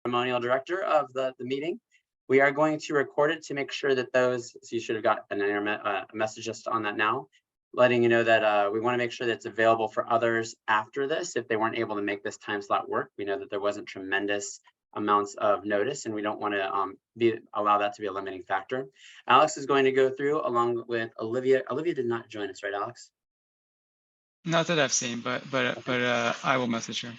ceremonial director of the meeting. We are going to record it to make sure that those, so you should have got a message just on that now, letting you know that we want to make sure that it's available for others after this if they weren't able to make this time slot work. We know that there wasn't tremendous amounts of notice, and we don't want to allow that to be a limiting factor. Alex is going to go through along with Olivia. Olivia did not join us, right, Alex? Not that I've seen, but I will message her.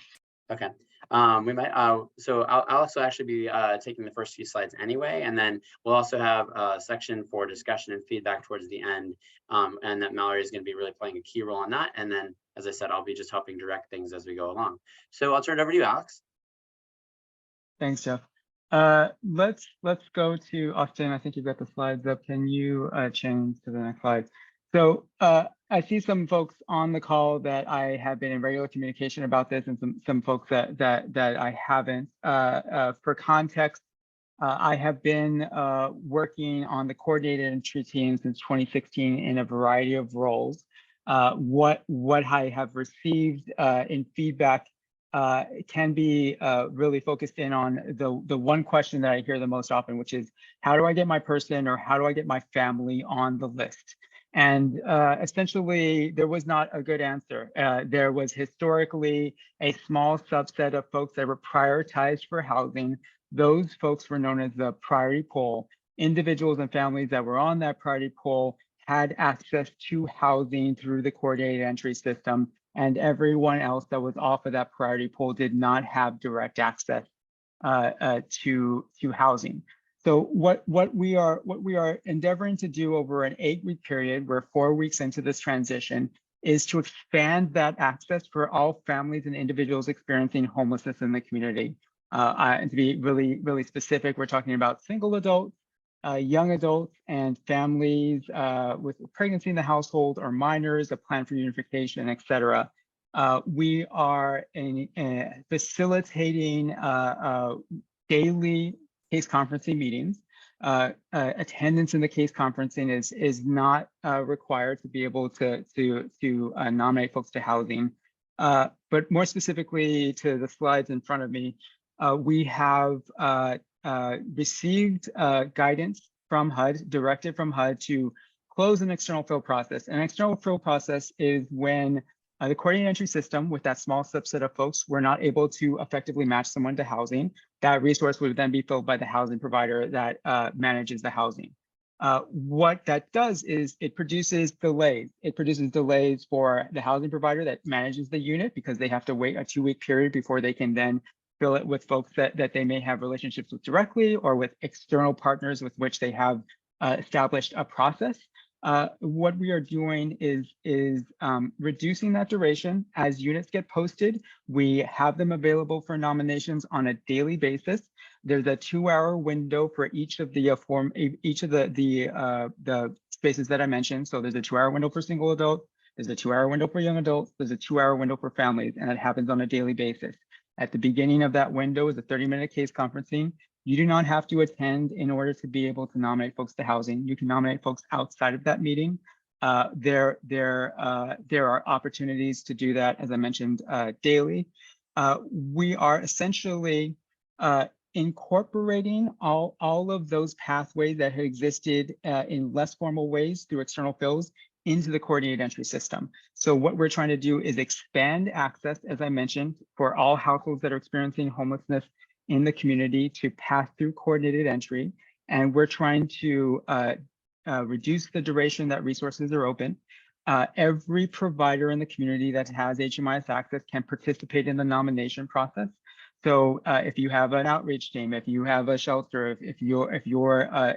Okay. We might. So Alex will actually be taking the first few slides anyway, and then we'll also have a section for discussion and feedback towards the end, and that Mallory is going to be really playing a key role on that. And then, as I said, I'll be just helping direct things as we go along. So I'll turn it over to you, Alex. Thanks, Jeff. Let's go to Austin. I think you've got the slides up. Can you change to the next slide? So I see some folks on the call that I have been in regular communication about this, and some folks that I haven't. For context, I have been working on the coordinated entry team since 2016 in a variety of roles. What I have received in feedback can be really focused in on the one question that I hear the most often, which is, how do I get my person or how do I get my family on the list? And essentially, there was not a good answer. There was historically a small subset of folks that were prioritized for housing. Those folks were known as the priority pool. Individuals and families that were on that priority pool had access to housing through the coordinated entry system, and everyone else that was off of that priority pool did not have direct access to housing. So what we are endeavoring to do over an 8-week period, we're 4 weeks into this transition, is to expand that access for all families and individuals experiencing homelessness in the community. And to be really specific, we're talking about single adults, young adults, and families with pregnancy in the household or minors, a plan for unification, et cetera. We are facilitating daily case conferencing meetings. Attendance in the case conferencing is not required to be able to nominate folks to housing. But more specifically to the slides in front of me, we have received guidance from HUD, directive from HUD to close an external fill process. An external fill process is when the coordinated entry system, with that small subset of folks, we're not able to effectively match someone to housing. That resource would then be filled by the housing provider that manages the housing. What that does is it produces delays. It produces delays for the housing provider that manages the unit, because they have to wait a 2-week period before they can then fill it with folks that they may have relationships with directly, or with external partners with which they have established a process. What we are doing is reducing that duration. As units get posted, we have them available for nominations on a daily basis. There's a 2-hour window for each of the spaces that I mentioned. So there's a 2-hour window for single adults, there's a 2-hour window for young adults, there's a 2-hour window for families, and it happens on a daily basis. At the beginning of that window is a 30-minute case conferencing. You do not have to attend in order to be able to nominate folks to housing. You can nominate folks outside of that meeting. There are opportunities to do that, as I mentioned, daily. We are essentially incorporating all of those pathways that had existed in less formal ways through external fills into the coordinated entry system. So what we're trying to do is expand access, as I mentioned, for all households that are experiencing homelessness in the community to pass through coordinated entry. And we're trying to reduce the duration that resources are open. Every provider in the community that has HMIS access can participate in the nomination process. So if you have an outreach team, if you have a shelter, if you're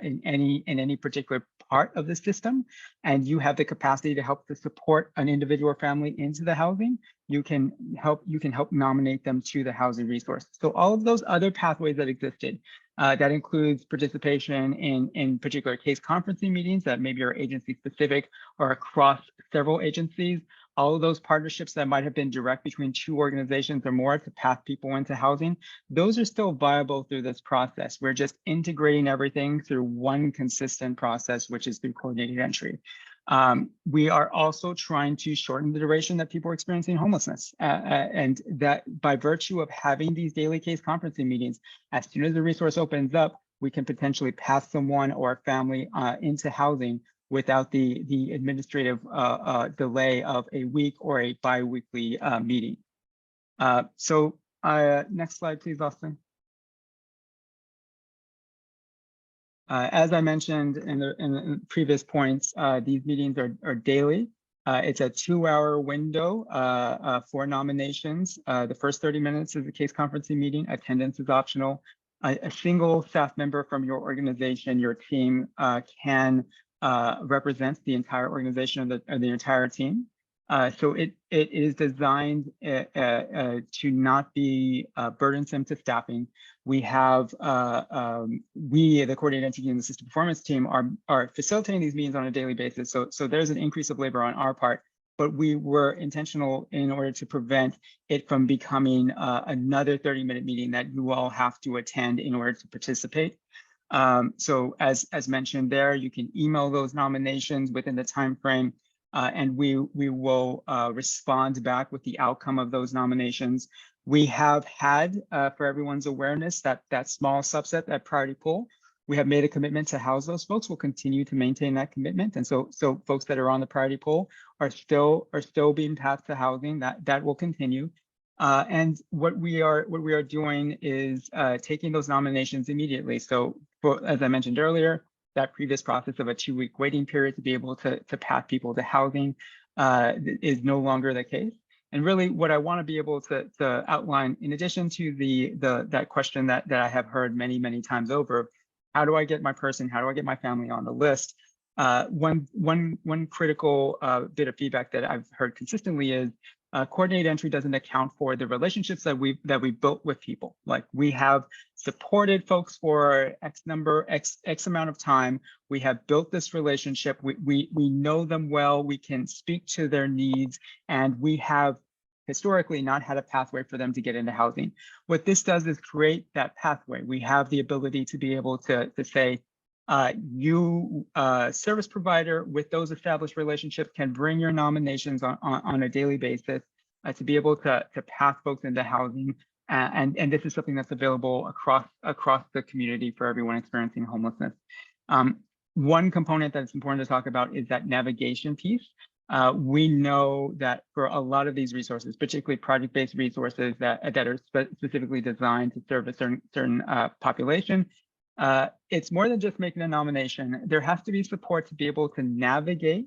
in any particular part of the system, and you have the capacity to help to support an individual or family into the housing, you can help nominate them to the housing resource. So all of those other pathways that existed, that includes participation in particular case conferencing meetings that maybe are agency specific or across several agencies. All of those partnerships that might have been direct between 2 organizations or more to pass people into housing, those are still viable through this process. We're just integrating everything through one consistent process, which is through coordinated entry. We are also trying to shorten the duration that people are experiencing homelessness. And that by virtue of having these daily case conferencing meetings, as soon as the resource opens up, we can potentially pass someone or a family into housing without the administrative delay of a week or a bi-weekly meeting. Next slide, please, Austin. As I mentioned in the previous points, these meetings are daily. It's a 2-hour window for nominations. The first 30 minutes is a case conferencing meeting. Attendance is optional. A single staff member from your organization, your team, can represent the entire organization or the entire team. So it is designed to not be burdensome to staffing. We have, we, the coordinating entity and the system performance team are facilitating these meetings on a daily basis. So there's an increase of labor on our part, but we were intentional in order to prevent it from becoming another 30-minute meeting that you all have to attend in order to participate. So as mentioned there, you can email those nominations within the time frame. And we will respond back with the outcome of those nominations. We have had, for everyone's awareness, that small subset, that priority pool, we have made a commitment to house those folks. We'll continue to maintain that commitment. And so folks that are on the priority pool are still being passed to housing. That will continue. And what we are doing is taking those nominations immediately. So as I mentioned earlier, that previous process of a 2-week waiting period to be able to pass people to housing is no longer the case. And really what I want to be able to outline, in addition to that question that I have heard many times over, how do I get my person, how do I get my family on the list? One critical bit of feedback that I've heard consistently is coordinated entry doesn't account for the relationships that we built with people. Like, we have supported folks for X amount of time. We have built this relationship. We know them well. We can speak to their needs, and we have historically not had a pathway for them to get into housing. What this does is create that pathway. We have the ability to be able to say, you service provider with those established relationships can bring your nominations on a daily basis to be able to pass folks into housing. And this is something that's available across the community for everyone experiencing homelessness. One component that's important to talk about is that navigation piece. We know that for a lot of these resources, particularly project-based resources that are specifically designed to serve a certain population, it's more than just making a nomination. There has to be support to be able to navigate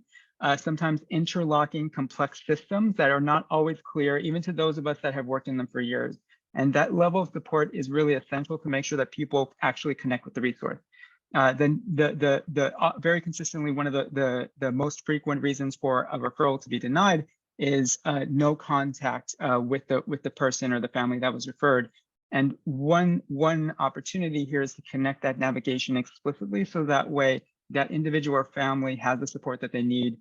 sometimes interlocking complex systems that are not always clear, even to those of us that have worked in them for years. And that level of support is really essential to make sure that people actually connect with the resource. Then very consistently, one of the most frequent reasons for a referral to be denied is no contact with the person or the family that was referred. And one opportunity here is to connect that navigation explicitly, so that way that individual or family has the support that they need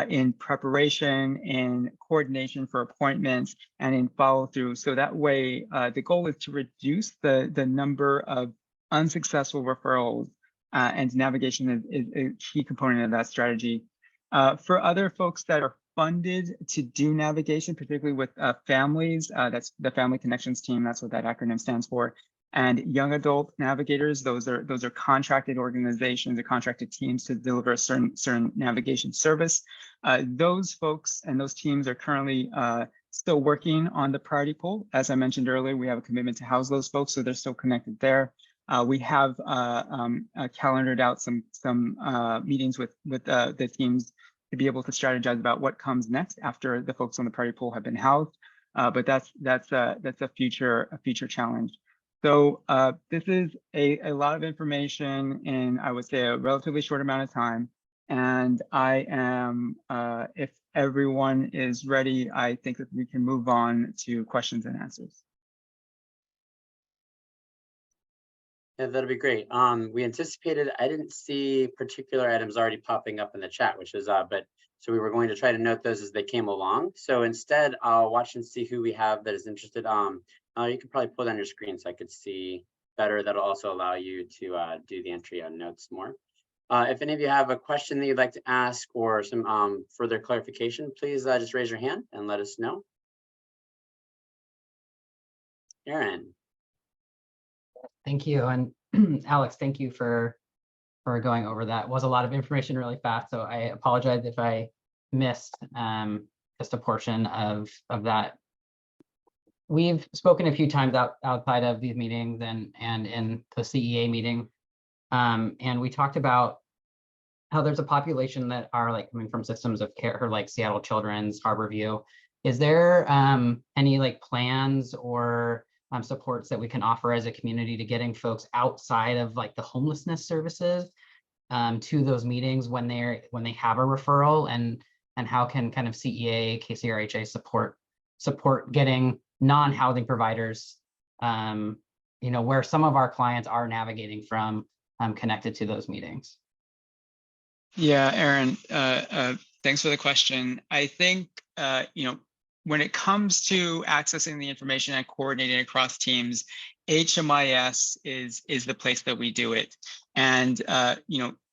in preparation, in coordination for appointments, and in follow through. So that way, the goal is to reduce the number of unsuccessful referrals, and navigation is a key component of that strategy. For other folks that are funded to do navigation, particularly with families, that's the Family Connections team, that's what that acronym stands for. And young adult navigators, those are contracted organizations or contracted teams to deliver a certain navigation service. Those folks and those teams are currently still working on the priority pool. As I mentioned earlier, we have a commitment to house those folks, so they're still connected there. We have calendared out some meetings with the teams to be able to strategize about what comes next after the folks on the priority pool have been housed. But that's a future challenge. So this is a lot of information in, I would say, a relatively short amount of time. And I am, if everyone is ready, I think that we can move on to questions and answers. Yeah, that'll be great. We anticipated, I didn't see particular items already popping up in the chat, which is but so we were going to try to note those as they came along. So instead, I'll watch and see who we have that is interested. You could probably pull down your screen so I could see better. That'll also allow you to do the entry on notes more. If any of you have a question that you'd like to ask or some further clarification, please just raise your hand and let us know. Aaron. Thank you. And Alex, thank you for going over that. It was a lot of information really fast. So I apologize if I missed just a portion of that. We've spoken a few times outside of these meetings and in the CEA meeting. And we talked about how there's a population that are like coming from systems of care, or like Seattle Children's, Harborview. Is there any like plans or supports that we can offer as a community to getting folks outside of like the homelessness services to those meetings when they have a referral, and how can kind of CEA, KCRHA support getting non-housing providers, where some of our clients are navigating from, connected to those meetings? Yeah, Aaron, thanks for the question. I think, when it comes to accessing the information and coordinating across teams, HMIS is the place that we do it. And,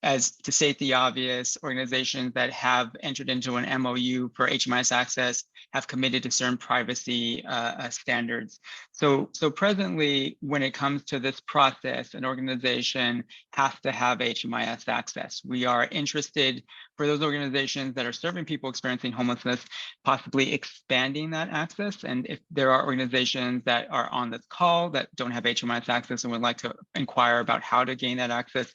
as to state the obvious, organizations that have entered into an MOU for HMIS access have committed to certain privacy standards. So presently, when it comes to this process, an organization has to have HMIS access. We are interested, for those organizations that are serving people experiencing homelessness, possibly expanding that access. And if there are organizations that are on this call that don't have HMIS access and would like to inquire about how to gain that access,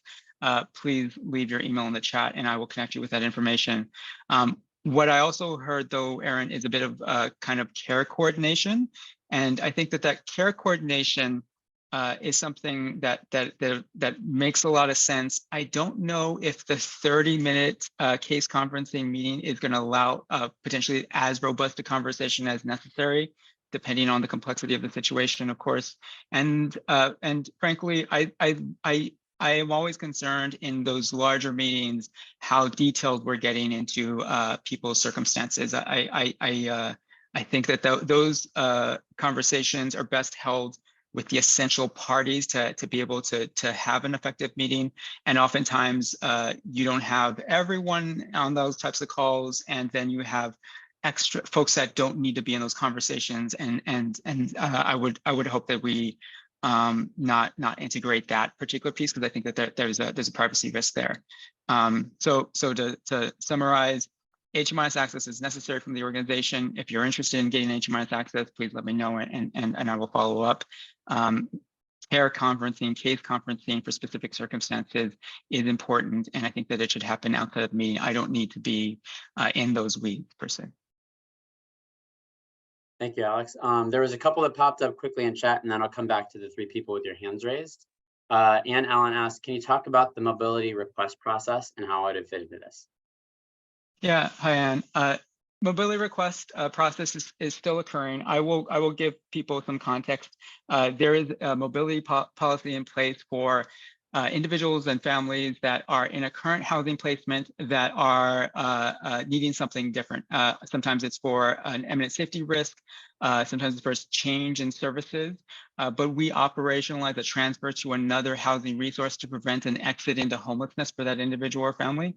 please leave your email in the chat and I will connect you with that information. What I also heard though, Aaron, is a bit of kind of care coordination. And I think that care coordination is something that makes a lot of sense. I don't know if the 30-minute case conferencing meeting is going to allow potentially as robust a conversation as necessary, depending on the complexity of the situation, of course. And frankly, I am always concerned in those larger meetings how detailed we're getting into people's circumstances. I think that those conversations are best held with the essential parties to be able to have an effective meeting. And oftentimes you don't have everyone on those types of calls, and then you have extra folks that don't need to be in those conversations. And I would hope that we not integrate that particular piece, because I think that there's a privacy risk there. So to summarize, HMIS access is necessary from the organization. If you're interested in getting HMIS access, please let me know and I will follow up. Care conferencing, case conferencing for specific circumstances is important, and I think that it should happen outside of me. I don't need to be in those weeds per se. Thank you, Alex. There was a couple that popped up quickly in chat, and then I'll come back to the three people with your hands raised. Ann Allen asked, can you talk about the mobility request process and how it would fit into this? Yeah, hi, Ann. Mobility request process is still occurring. I will give people some context. There is a mobility policy in place for individuals and families that are in a current housing placement that are needing something different. Sometimes it's for an imminent safety risk, sometimes it's for change in services, but we operationalize a transfer to another housing resource to prevent an exit into homelessness for that individual or family.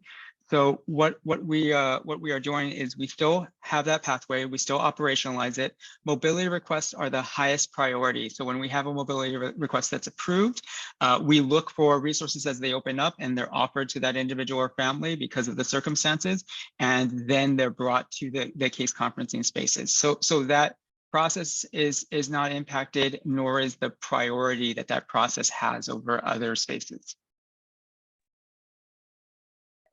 So what we are doing is we still have that pathway, we still operationalize it. Mobility requests are the highest priority. So when we have a mobility request that's approved, we look for resources as they open up and they're offered to that individual or family because of the circumstances, and then they're brought to the case conferencing spaces. So that process is not impacted, nor is the priority that process has over other spaces.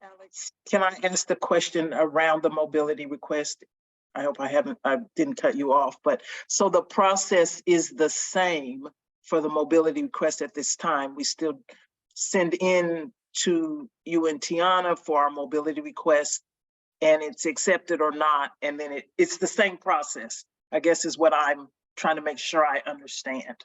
Alex, can I ask the question around the mobility request? I hope I didn't cut you off, but so the process is the same for the mobility request at this time. We still send in to you and Tiana for our mobility request, and it's accepted or not, and then it's the same process, I guess, is what I'm trying to make sure I understand.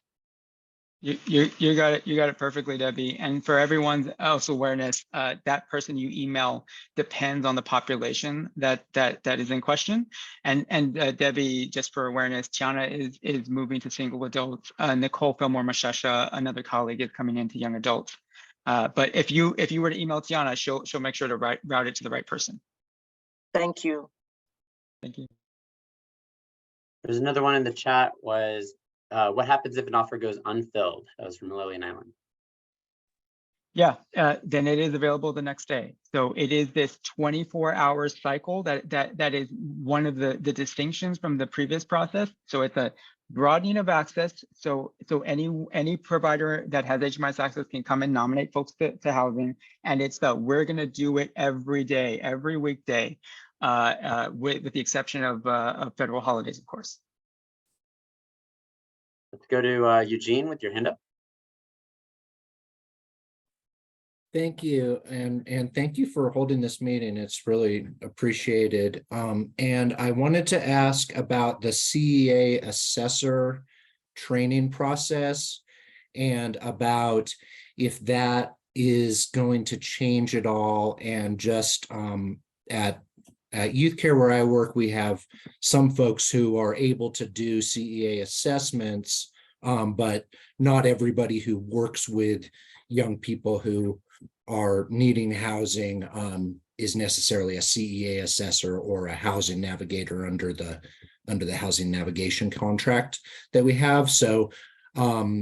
You got it perfectly, Debbie. And for everyone's else awareness, that person you email depends on the population that is in question. And Debbie, just for awareness, Tiana is moving to single adults. Nicole Fillmore Mashesha, another colleague, is coming into young adults. But if you were to email Tiana, she'll make sure to route it to the right person. Thank you. Thank you. There's another one in the chat was, what happens if an offer goes unfilled? That was from Lillian Island. Yeah, then it is available the next day. So it is this 24-hour cycle that is one of the distinctions from the previous process. So it's a broadening of access. So any provider that has HMIS access can come and nominate folks to housing. And it's we're going to do it every day, every weekday, with the exception of federal holidays, of course. Let's go to Eugene with your hand up. Thank you, and thank you for holding this meeting. It's really appreciated. And I wanted to ask about the CEA assessor training process and about if that is going to change at all. And just at Youth Care where I work, we have some folks who are able to do CEA assessments, but not everybody who works with young people who are needing housing is necessarily a CEA assessor or a housing navigator under the housing navigation contract that we have. So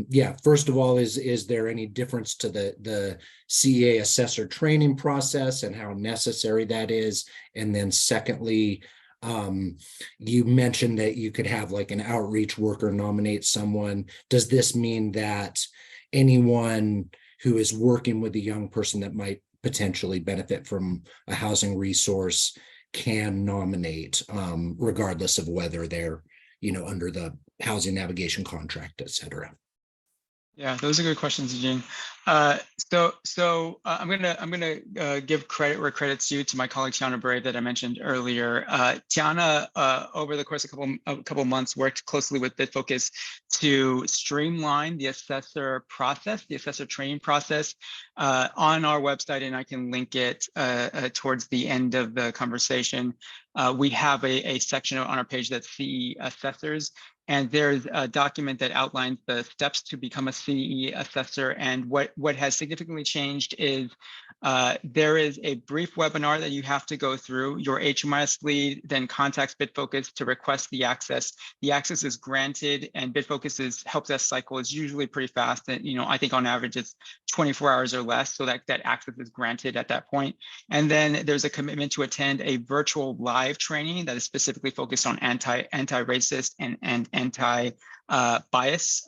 yeah, first of all, is there any difference to the CEA assessor training process and how necessary that is? And then secondly, you mentioned that you could have like an outreach worker nominate someone. Does this mean that anyone who is working with a young person that might potentially benefit from a housing resource can nominate, regardless of whether they're, under the housing navigation contract, et cetera? Yeah, those are good questions, Eugene. So I'm gonna give credit where credit's due to my colleague Tiana Bray that I mentioned earlier. Tiana, over the course of a couple months, worked closely with BidFocus to streamline the assessor process, the assessor training process, on our website, and I can link it towards the end of the conversation. We have a section on our page that's CE assessors. And there's a document that outlines the steps to become a CE assessor. And what has significantly changed is there is a brief webinar that you have to go through. Your HMIS lead then contacts BidFocus to request the access. The access is granted, and BidFocus's help desk cycle is usually pretty fast. And I think on average it's 24 hours or less, so that access is granted at that point. And then there's a commitment to attend a virtual live training that is specifically focused on anti-racist and anti-bias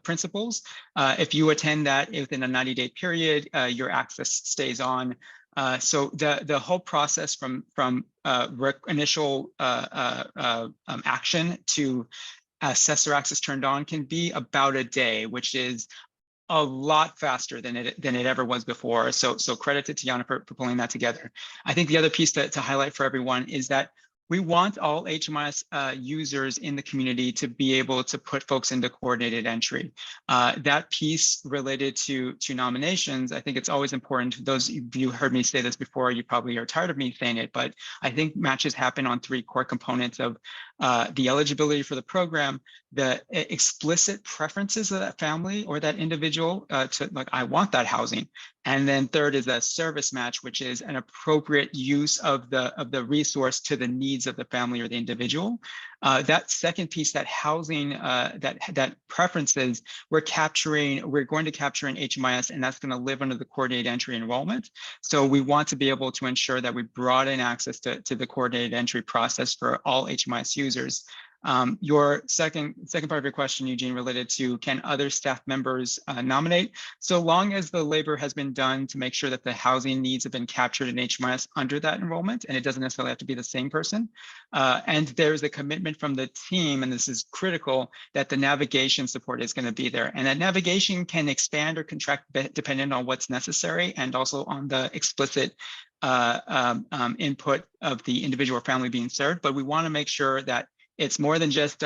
principles. If you attend that within a 90-day period, your access stays on. So the whole process from initial action to assessor access turned on can be about a day, which is a lot faster than it ever was before. So credit to Tiana for pulling that together. I think the other piece to highlight for everyone is that we want all HMIS users in the community to be able to put folks into coordinated entry. That piece related to nominations, I think it's always important. Those of you heard me say this before, you probably are tired of me saying it, but I think matches happen on three core components of the eligibility for the program, the explicit preferences of that family or that individual to like, I want that housing. And then third is a service match, which is an appropriate use of the resource to the needs of the family or the individual. That second piece, that housing, that preferences, we're going to capture in HMIS, and that's going to live under the coordinated entry enrollment. So we want to be able to ensure that we broaden access to the coordinated entry process for all HMIS users. Your second part of your question, Eugene, related to can other staff members nominate? So long as the labor has been done to make sure that the housing needs have been captured in HMIS under that enrollment, and it doesn't necessarily have to be the same person. And there's a commitment from the team, and this is critical, that the navigation support is going to be there. And that navigation can expand or contract depending on what's necessary and also on the explicit input of the individual family being served. But we want to make sure that it's more than just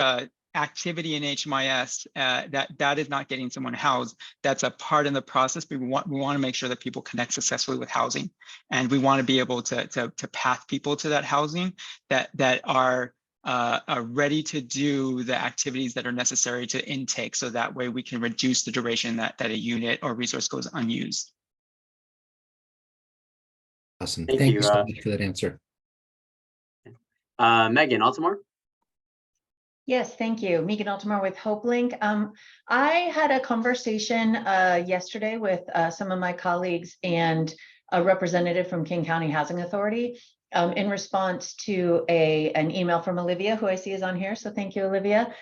activity in HMIS, that is not getting someone housed. That's a part in the process, but we want to make sure that people connect successfully with housing. And we want to be able to path people to that housing that are ready to do the activities that are necessary to intake. So that way we can reduce the duration that a unit or resource goes unused. Awesome. Thank Thank you, you so much for that answer. Megan Altamore. Yes, thank you. Megan Altamore with HopeLink. I had a conversation yesterday with some of my colleagues and a representative from King County Housing Authority in response to an email from Olivia, who I see is on here. So thank you, Olivia.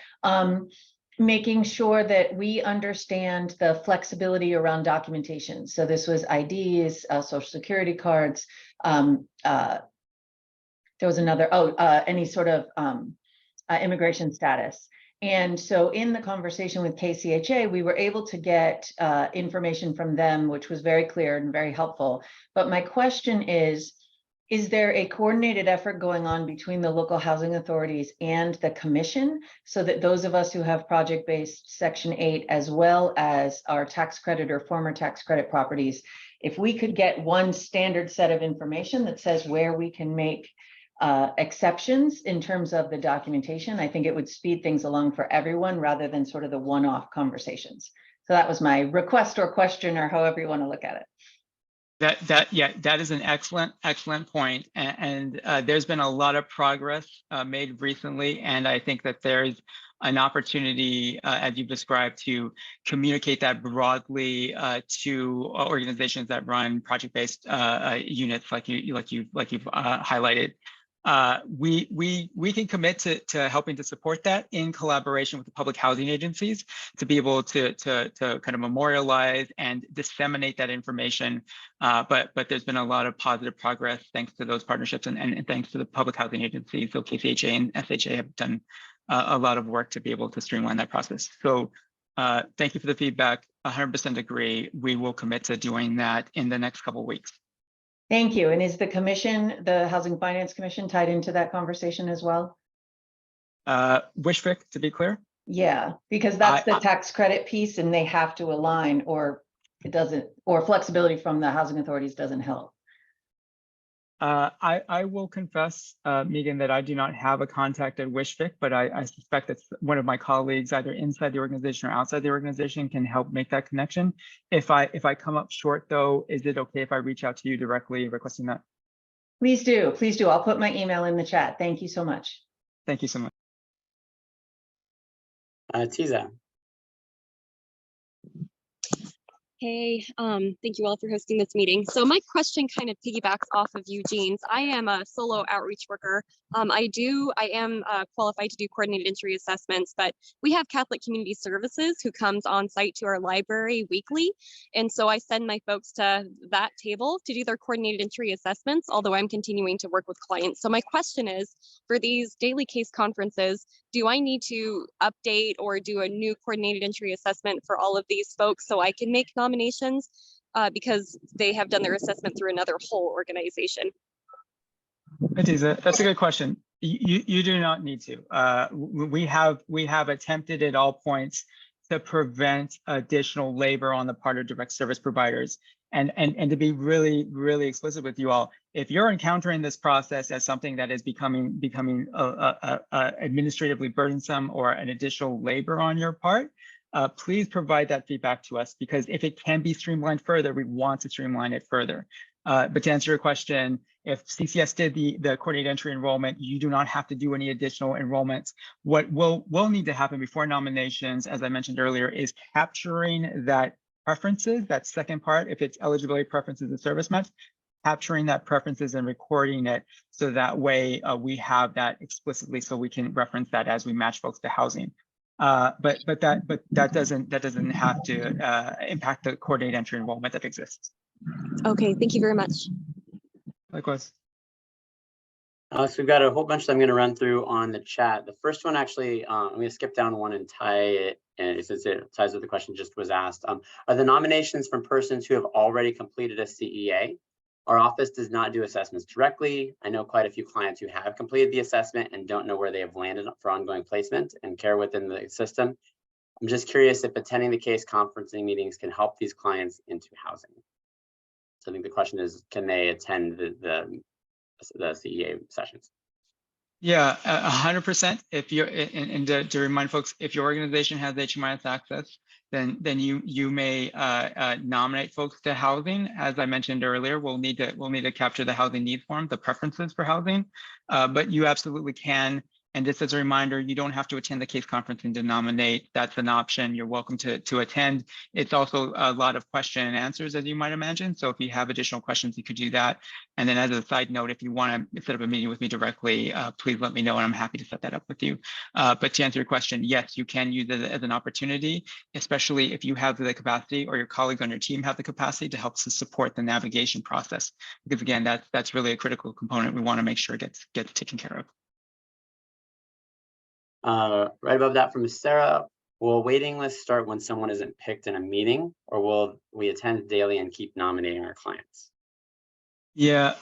Making sure that we understand the flexibility around documentation. So this was IDs, social security cards. There was another, any sort of immigration status. And so in the conversation with KCHA, we were able to get information from them, which was very clear and very helpful. But my question is there a coordinated effort going on between the local housing authorities and the commission so that those of us who have project-based Section 8, as well as our tax credit or former tax credit properties, if we could get one standard set of information that says where we can make exceptions in terms of the documentation, I think it would speed things along for everyone rather than sort of the one-off conversations. So that was my request or question, or however you want to look at it. That is an excellent point. And there's been a lot of progress made recently. And I think that there's an opportunity, as you've described, to communicate that broadly to organizations that run project-based units like you've highlighted. We can commit to helping to support that in collaboration with the public housing agencies to be able to kind of memorialize and disseminate that information. But there's been a lot of positive progress thanks to those partnerships and thanks to the public housing agencies. So KCHA and SHA have done a lot of work to be able to streamline that process. So thank you for the feedback. 100% agree. We will commit to doing that in the next couple of weeks. Thank you. And is the commission, the Housing Finance Commission, tied into that conversation as well? WishFIC, to be clear? Yeah, because that's the tax credit piece and they have to align, or it doesn't, or flexibility from the housing authorities doesn't help. I will confess, Megan, that I do not have a contact at WishFIC, but I suspect that one of my colleagues, either inside the organization or outside the organization, can help make that connection. If I come up short, though, is it okay if I reach out to you directly requesting that? Please do. Please do. I'll put my email in the chat. Thank you so much. Thank you so much. Tiza. Hey, thank you all for hosting this meeting. So my question kind of piggybacks off of Eugene's. I am a solo outreach worker. I am qualified to do coordinated entry assessments, but we have Catholic Community Services who comes on site to our library weekly. And so I send my folks to that table to do their coordinated entry assessments, although I'm continuing to work with clients. So my question is, for these daily case conferences, do I need to update or do a new coordinated entry assessment for all of these folks so I can make nominations because they have done their assessment through another whole organization? That's a good question. You do not need to. We have attempted at all points to prevent additional labor on the part of direct service providers. And to be really explicit with you all, if you're encountering this process as something that is becoming administratively burdensome or an additional labor on your part, please provide that feedback to us, because if it can be streamlined further, we want to streamline it further. But to answer your question, if CCS did the coordinated entry enrollment, you do not have to do any additional enrollments. What will need to happen before nominations, as I mentioned earlier, is capturing that preferences, that second part, if it's eligibility preferences and service match, capturing that preferences and recording it so that way we have that explicitly so we can reference that as we match folks to housing. But that doesn't have to impact the coordinated entry enrollment that exists. Okay, thank you very much. Likewise. So we've got a whole bunch that I'm going to run through on the chat. The first one, actually, I'm going to skip down one and tie it, and since it ties with the question just was asked. Are the nominations from persons who have already completed a CEA? Our office does not do assessments directly. I know quite a few clients who have completed the assessment and don't know where they have landed for ongoing placement and care within the system. I'm just curious if attending the case conferencing meetings can help these clients into housing. So I think the question is, can they attend the CEA sessions? Yeah, 100%. If you're, and to remind folks, if your organization has HMIS access, then you may nominate folks to housing. As I mentioned earlier, we'll need to capture the housing need form, the preferences for housing, but you absolutely can. And just as a reminder, you don't have to attend the case conferencing to nominate. That's an option. You're welcome to attend. It's also a lot of question and answers, as you might imagine. So if you have additional questions, you could do that. And then as a side note, if you want to set up a meeting with me directly, please let me know and I'm happy to set that up with you. But to answer your question, yes, you can use it as an opportunity, especially if you have the capacity or your colleagues on your team have the capacity to help to support the navigation process. Because again, that's really a critical component we want to make sure gets taken care of. Right above that from Sarah, will waiting list start when someone isn't picked in a meeting, or will we attend daily and keep nominating our clients? Yeah,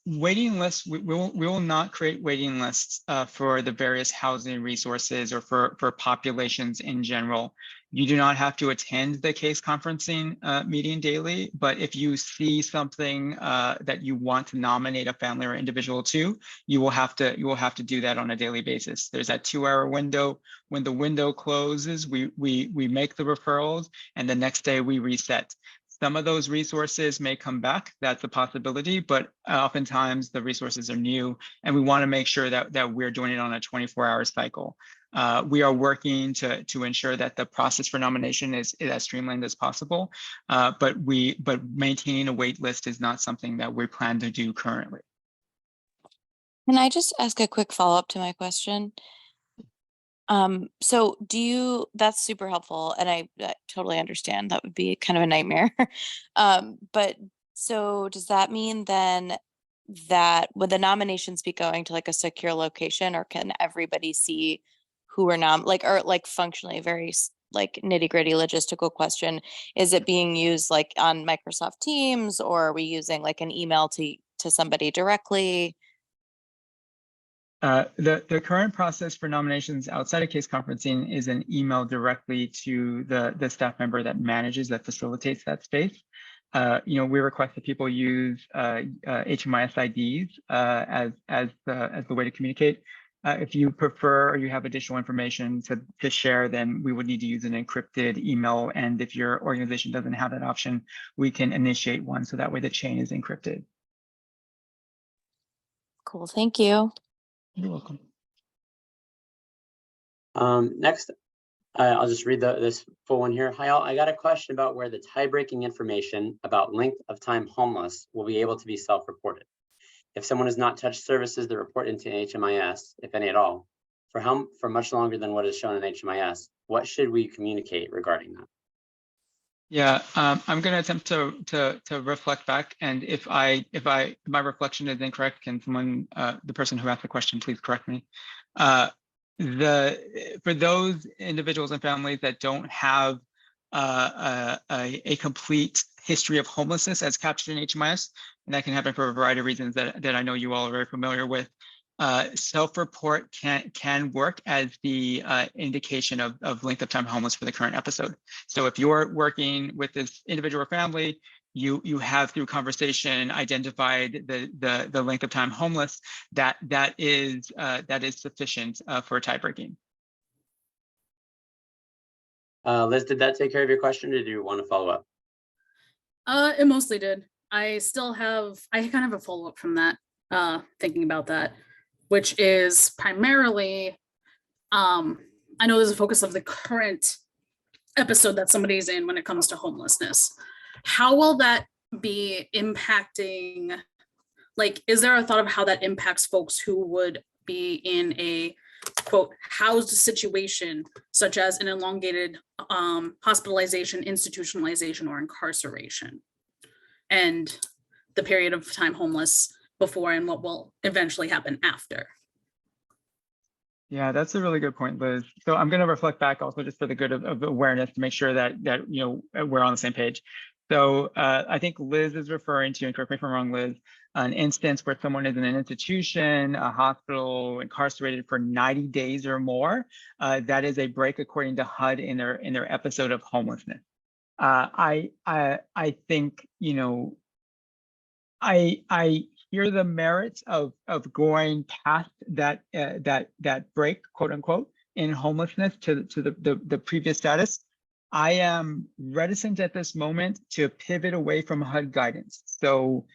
waiting lists, we will not create waiting lists for the various housing resources or for populations in general. You do not have to attend the case conferencing meeting daily, but if you see something that you want to nominate a family or individual to, you will have to do that on a daily basis. There's that 2-hour window. When the window closes, we make the referrals, and the next day we reset. Some of those resources may come back, that's a possibility, but oftentimes the resources are new and we want to make sure that we're doing it on a 24-hour cycle. We are working to ensure that the process for nomination is as streamlined as possible, but maintaining a wait list is not something that we plan to do currently. Can I just ask a quick follow-up to my question? So that's super helpful, and I totally understand that would be kind of a nightmare. But so does that mean then that would the nominations be going to like a secure location, or can everybody see who are functionally very like nitty-gritty logistical question? Is it being used like on Microsoft Teams, or are we using like an email to somebody directly? The current process for nominations outside of case conferencing is an email directly to the staff member that facilitates that space. We request that people use HMIS IDs as the way to communicate. If you prefer or you have additional information to share, then we would need to use an encrypted email. And if your organization doesn't have that option, we can initiate one, so that way the chain is encrypted. Cool, thank you. You're welcome. Next, I'll just read this full one here. Hi all, I got a question about where the tie-breaking information about length of time homeless will be able to be self-reported. If someone has not touched services that report into HMIS, if any at all, for much longer than what is shown in HMIS, what should we communicate regarding that? Yeah, I'm going to attempt to reflect back, and if my reflection is incorrect, can someone, the person who asked the question, please correct me. For those individuals and families that don't have a complete history of homelessness as captured in HMIS, and that can happen for a variety of reasons that I know you all are very familiar with, self-report can work as the indication of length of time homeless for the current episode. So if you're working with this individual or family, you have through conversation identified the length of time homeless, that is sufficient for tie breaking. Liz, did that take care of your question, or do you want to follow up? It mostly did. I kind of have a follow-up from that, thinking about that, which is primarily, I know there's a focus of the current episode that somebody's in when it comes to homelessness. How will that be impacting, like, is there a thought of how that impacts folks who would be in a quote housed situation, such as an elongated hospitalization, institutionalization, or incarceration, and the period of time homeless before and what will eventually happen after? Yeah, that's a really good point, Liz. So I'm going to reflect back also just for the good of awareness to make sure that we're on the same page. So I think Liz is referring to, and correct me if I'm wrong, Liz, an instance where someone is in an institution, a hospital, incarcerated for 90 days or more. That is a break according to HUD in their episode of homelessness. I think, I hear the merits of going past that break, quote unquote, in homelessness to the previous status. I am reticent at this moment to pivot away from HUD guidance. So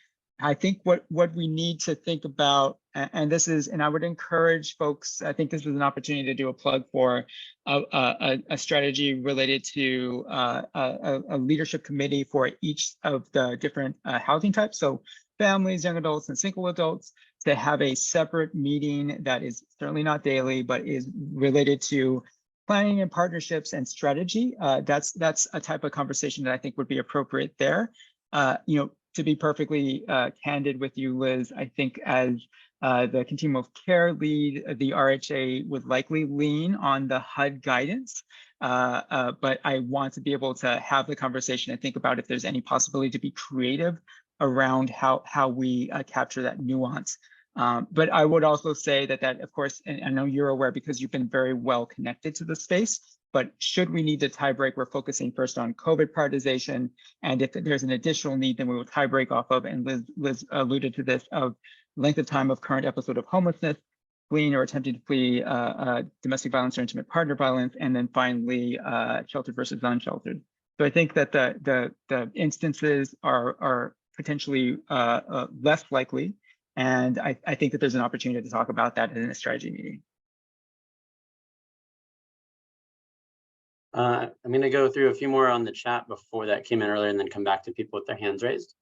I think what we need to think about, and this is, and I would encourage folks, I think this is an opportunity to do a plug for a strategy related to a leadership committee for each of the different housing types. So families, young adults, and single adults, to have a separate meeting that is certainly not daily, but is related to planning and partnerships and strategy. That's a type of conversation that I think would be appropriate there. You know, to be perfectly candid with you, Liz, I think as the continuum of care lead, the RHA would likely lean on the HUD guidance, but I want to be able to have the conversation and think about if there's any possibility to be creative around how we capture that nuance. But I would also say that of course, and I know you're aware because you've been very well connected to the space, but should we need to tie break, we're focusing first on COVID prioritization. And if there's an additional need, then we will tie break off of, and Liz alluded to this, of length of time of current episode of homelessness, fleeing or attempting to flee domestic violence or intimate partner violence, and then finally sheltered versus unsheltered. So I think that the instances are potentially less likely. And I think that there's an opportunity to talk about that in a strategy meeting. I'm going to go through a few more on the chat before that came in earlier and then come back to people with their hands raised.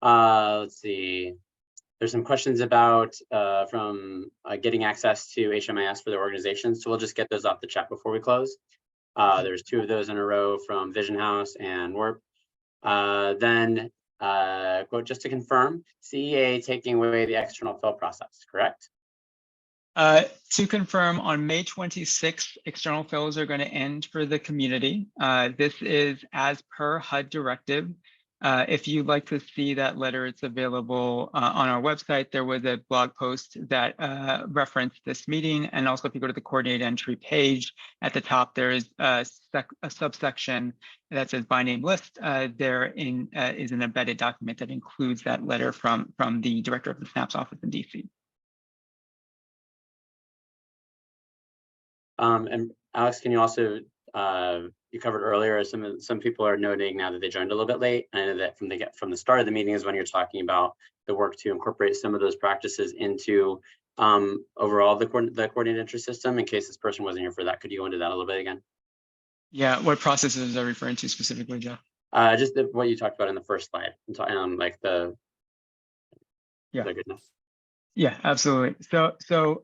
Let's see. There's some questions about from getting access to HMIS for their organizations. So we'll just get those off the chat before we close. There's 2 of those in a row from Vision House and Warp. Then quote, just to confirm, CEA taking away the external fill process, correct? To confirm, on May 26th, external fills are going to end for the community. This is as per HUD directive. If you'd like to see that letter, it's available on our website. There was a blog post that referenced this meeting. And also, if you go to the coordinated entry page at the top, there is a subsection that says by name list. There is an embedded document that includes that letter from the director of the SNAP's office in DC. And Alex, can you also, you covered earlier, some people are noting now that they joined a little bit late. I know that from the start of the meeting is when you're talking about the work to incorporate some of those practices into overall the coordinated entry system. In case this person wasn't here for that, could you go into that a little bit again? Yeah, what processes are you referring to specifically, Jeff? Just what you talked about in the first slide, like the goodness. Yeah, absolutely. So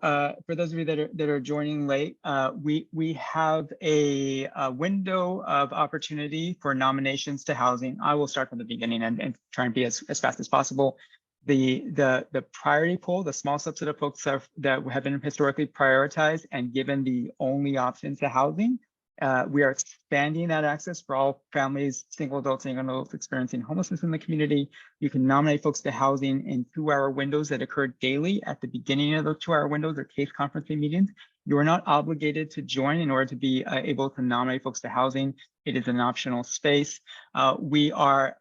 for those of you that are joining late, we have a window of opportunity for nominations to housing. I will start from the beginning and try and be as fast as possible. The priority pool, the small subset of folks that have been historically prioritized and given the only option to housing, we are expanding that access for all families, single adults, and young adults experiencing homelessness in the community. You can nominate folks to housing in 2-hour windows that occur daily at the beginning of those 2-hour windows or case conferencing meetings. You are not obligated to join in order to be able to nominate folks to housing. It is an optional space. We are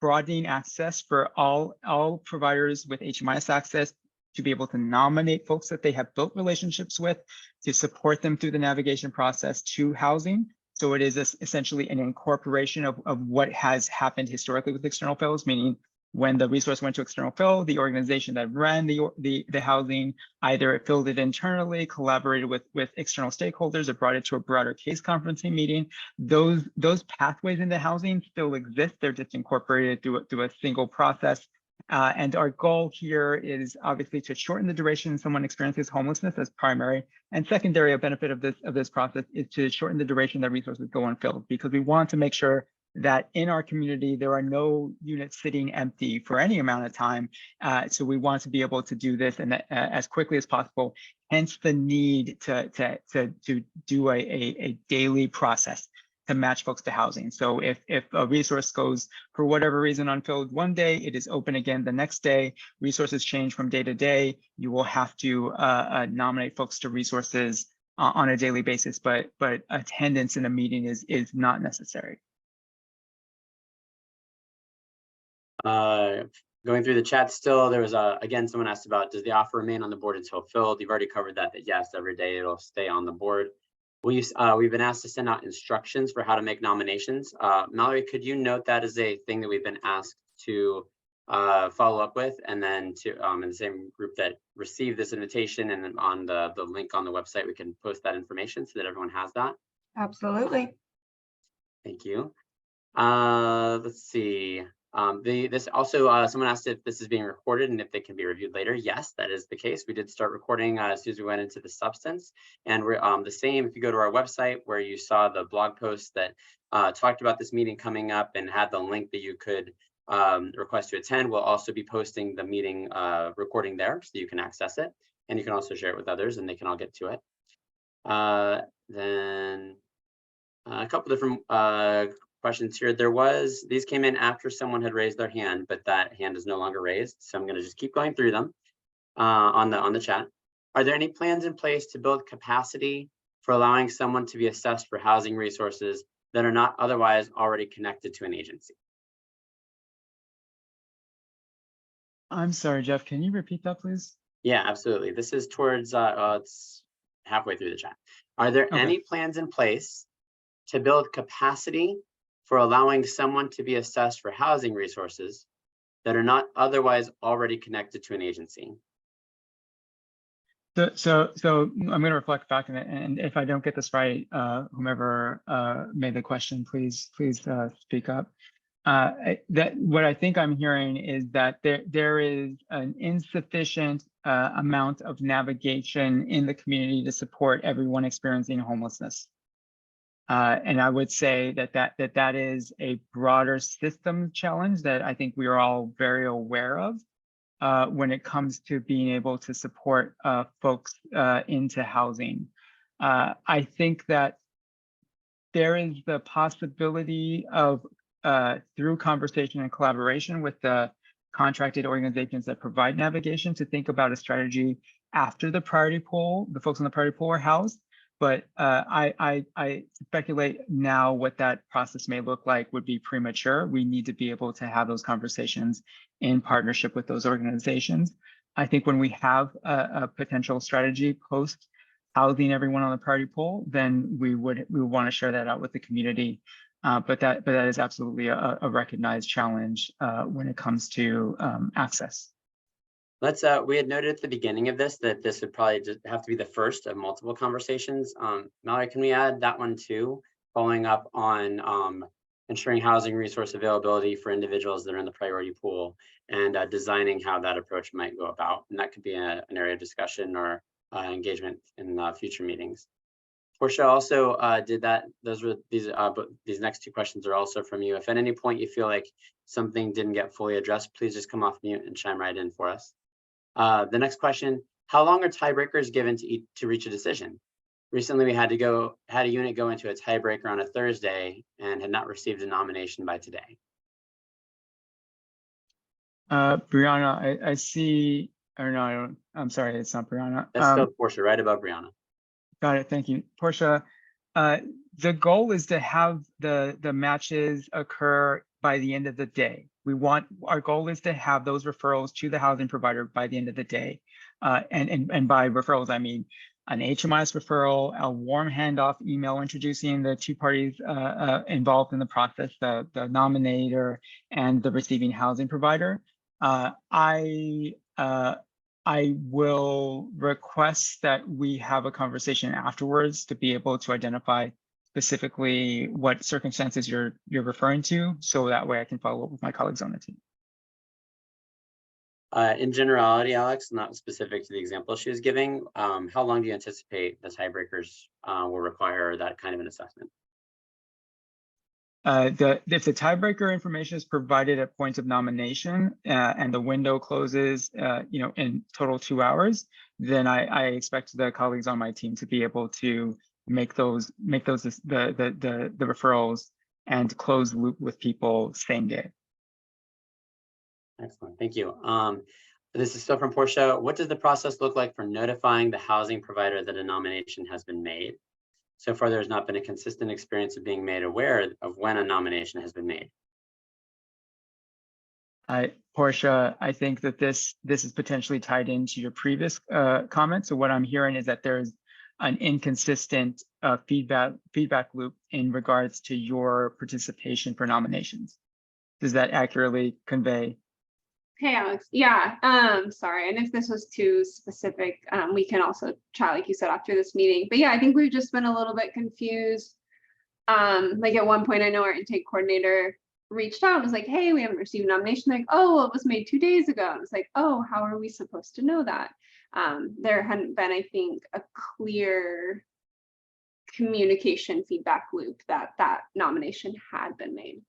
broadening access for all providers with HMIS access to be able to nominate folks that they have built relationships with, to support them through the navigation process to housing. So it is essentially an incorporation of what has happened historically with external fills, meaning when the resource went to external fill, the organization that ran the housing either filled it internally, collaborated with external stakeholders, or brought it to a broader case conferencing meeting. Those pathways into housing still exist. They're just incorporated through a single process. And our goal here is obviously to shorten the duration someone experiences homelessness as primary, and secondary, a benefit of this process is to shorten the duration that resources go unfilled, because we want to make sure that in our community there are no units sitting empty for any amount of time. So we want to be able to do this and as quickly as possible. Hence the need to do a daily process to match folks to housing. So if a resource goes for whatever reason unfilled one day, it is open again the next day. Resources change from day to day. You will have to nominate folks to resources on a daily basis, but attendance in a meeting is not necessary. Going through the chat still, there was again, someone asked about, does the offer remain on the board until filled? You've already covered that yes, every day it'll stay on the board. We've been asked to send out instructions for how to make nominations. Mallory, could you note that as a thing that we've been asked to follow up with, and then to in the same group that received this invitation, and then on the link on the website, we can post that information so that everyone has that. Absolutely. Thank you. Let's see. This also, someone asked if this is being recorded and if they can be reviewed later. Yes, that is the case. We did start recording as soon as we went into the substance, and we're the same. If you go to our website where you saw the blog post that talked about this meeting coming up and had the link that you could request to attend, we'll also be posting the meeting recording there so you can access it, and you can also share it with others and they can all get to it. Then a couple different questions here. These came in after someone had raised their hand, but that hand is no longer raised. So I'm going to just keep going through them on the chat. Are there any plans in place to build capacity for allowing someone to be assessed for housing resources that are not otherwise already connected to an agency? I'm sorry, Jeff, can you repeat that, please? Yeah, absolutely. This is towards, it's halfway through the chat. Are there Okay. any plans in place to build capacity for allowing someone to be assessed for housing resources that are not otherwise already connected to an agency? So I'm going to reflect back on it, and if I don't get this right, whomever made the question, please speak up. That what I think I'm hearing is that there is an insufficient amount of navigation in the community to support everyone experiencing homelessness. And I would say that is a broader system challenge that I think we are all very aware of when it comes to being able to support folks into housing. I think that there is the possibility of through conversation and collaboration with the contracted organizations that provide navigation to think about a strategy after the priority pool, the folks on the priority pool are housed. But I speculate now what that process may look like would be premature. We need to be able to have those conversations in partnership with those organizations. I think when we have a potential strategy post housing everyone on the priority pool, then we would want to share that out with the community. But that is absolutely a recognized challenge when it comes to access. We had noted at the beginning of this that this would probably just have to be the first of multiple conversations. Mallory, can we add that one too? Following up on ensuring housing resource availability for individuals that are in the priority pool, and designing how that approach might go about. And that could be an area of discussion or engagement in future meetings. Portia also did that. These next two questions are also from you. If at any point you feel like something didn't get fully addressed, please just come off mute and chime right in for us. The next question: how long are tiebreakers given to reach a decision? Recently, we had a unit go into a tiebreaker on a Thursday and had not received a nomination by today. Brianna, I see, or no, I don't. I'm sorry, it's not Brianna. That's still Portia, right above Brianna. Got it. Thank you, Portia. The goal is to have the matches occur by the end of the day. Our goal is to have those referrals to the housing provider by the end of the day. And by referrals, I mean an HMIS referral, a warm handoff email introducing the two parties involved in the process, the nominator and the receiving housing provider. I will request that we have a conversation afterwards to be able to identify specifically what circumstances you're referring to, so that way I can follow up with my colleagues on the team. In generality, Alex, not specific to the example she was giving, how long do you anticipate the tiebreakers will require that kind of an assessment? If the tiebreaker information is provided at point of nomination and the window closes, in total 2 hours, then I expect the colleagues on my team to be able to make those the referrals and close loop with people same day. Excellent, thank you. This is still from Portia. What does the process look like for notifying the housing provider that a nomination has been made? So far, there's not been a consistent experience of being made aware of when a nomination has been made. Portia, I think that this is potentially tied into your previous comment. So what I'm hearing is that there's an inconsistent feedback loop in regards to your participation for nominations. Does that accurately convey? Hey, Alex. Yeah, sorry. And if this was too specific, we can also chat, like you said, after this meeting. But yeah, I think we've just been a little bit confused. Like at one point, I know our intake coordinator reached out and was like, hey, we haven't received a nomination. Like, oh, well, it was made 2 days ago. And it's like, oh, how are we supposed to know that? There hadn't been, I think, a clear communication feedback loop that that nomination had been made.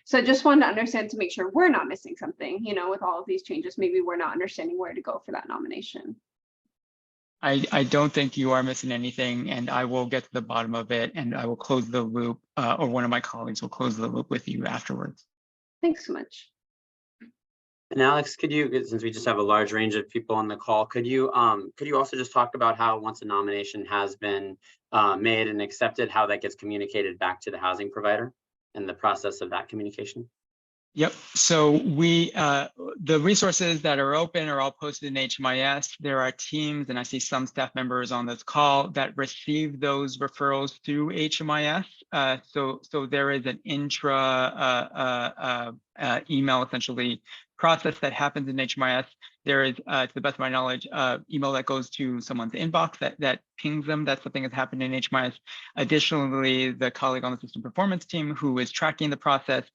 So I just wanted to understand to make sure we're not missing something, you know, with all of these changes, maybe we're not understanding where to go for that nomination. I don't think you are missing anything, and I will get to the bottom of it, and I will close the loop, or one of my colleagues will close the loop with you afterwards. Thanks so much. And Alex, could you, since we just have a large range of people on the call, could you also just talk about how once a nomination has been made and accepted, how that gets communicated back to the housing provider and the process of that communication? Yep. So the resources that are open are all posted in HMIS. There are teams, and I see some staff members on this call that receive those referrals through HMIS. So there is an intra email essentially process that happens in HMIS. There is, to the best of my knowledge, email that goes to someone's inbox that pings them that something has happened in HMIS. Additionally, the colleague on the system performance team who is tracking the process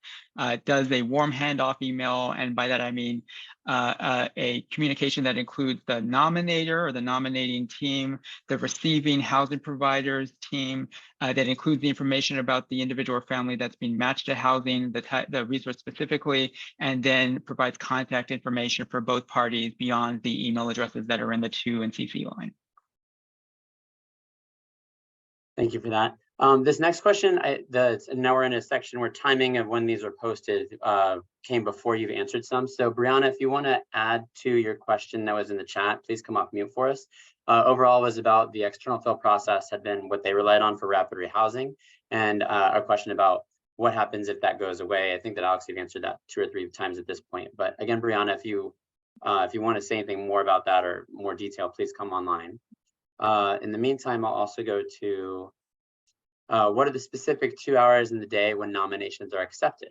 does a warm handoff email. And by that, I mean a communication that includes the nominator or the nominating team, the receiving housing providers team, that includes the information about the individual or family that's being matched to housing, the resource specifically, and then provides contact information for both parties beyond the email addresses that are in the to and CC line. Thank you for that. This next question, now we're in a section where timing of when these are posted came before you've answered some. So Brianna, if you want to add to your question that was in the chat, please come off mute for us. Overall was about the external fill process had been what they relied on for rapid rehousing, and a question about what happens if that goes away. I think that Alex, you've answered that 2 or 3 times at this point. But again, Brianna, if you want to say anything more about that or more detail, please come online. In the meantime, I'll also go to what are the specific 2 hours in the day when nominations are accepted?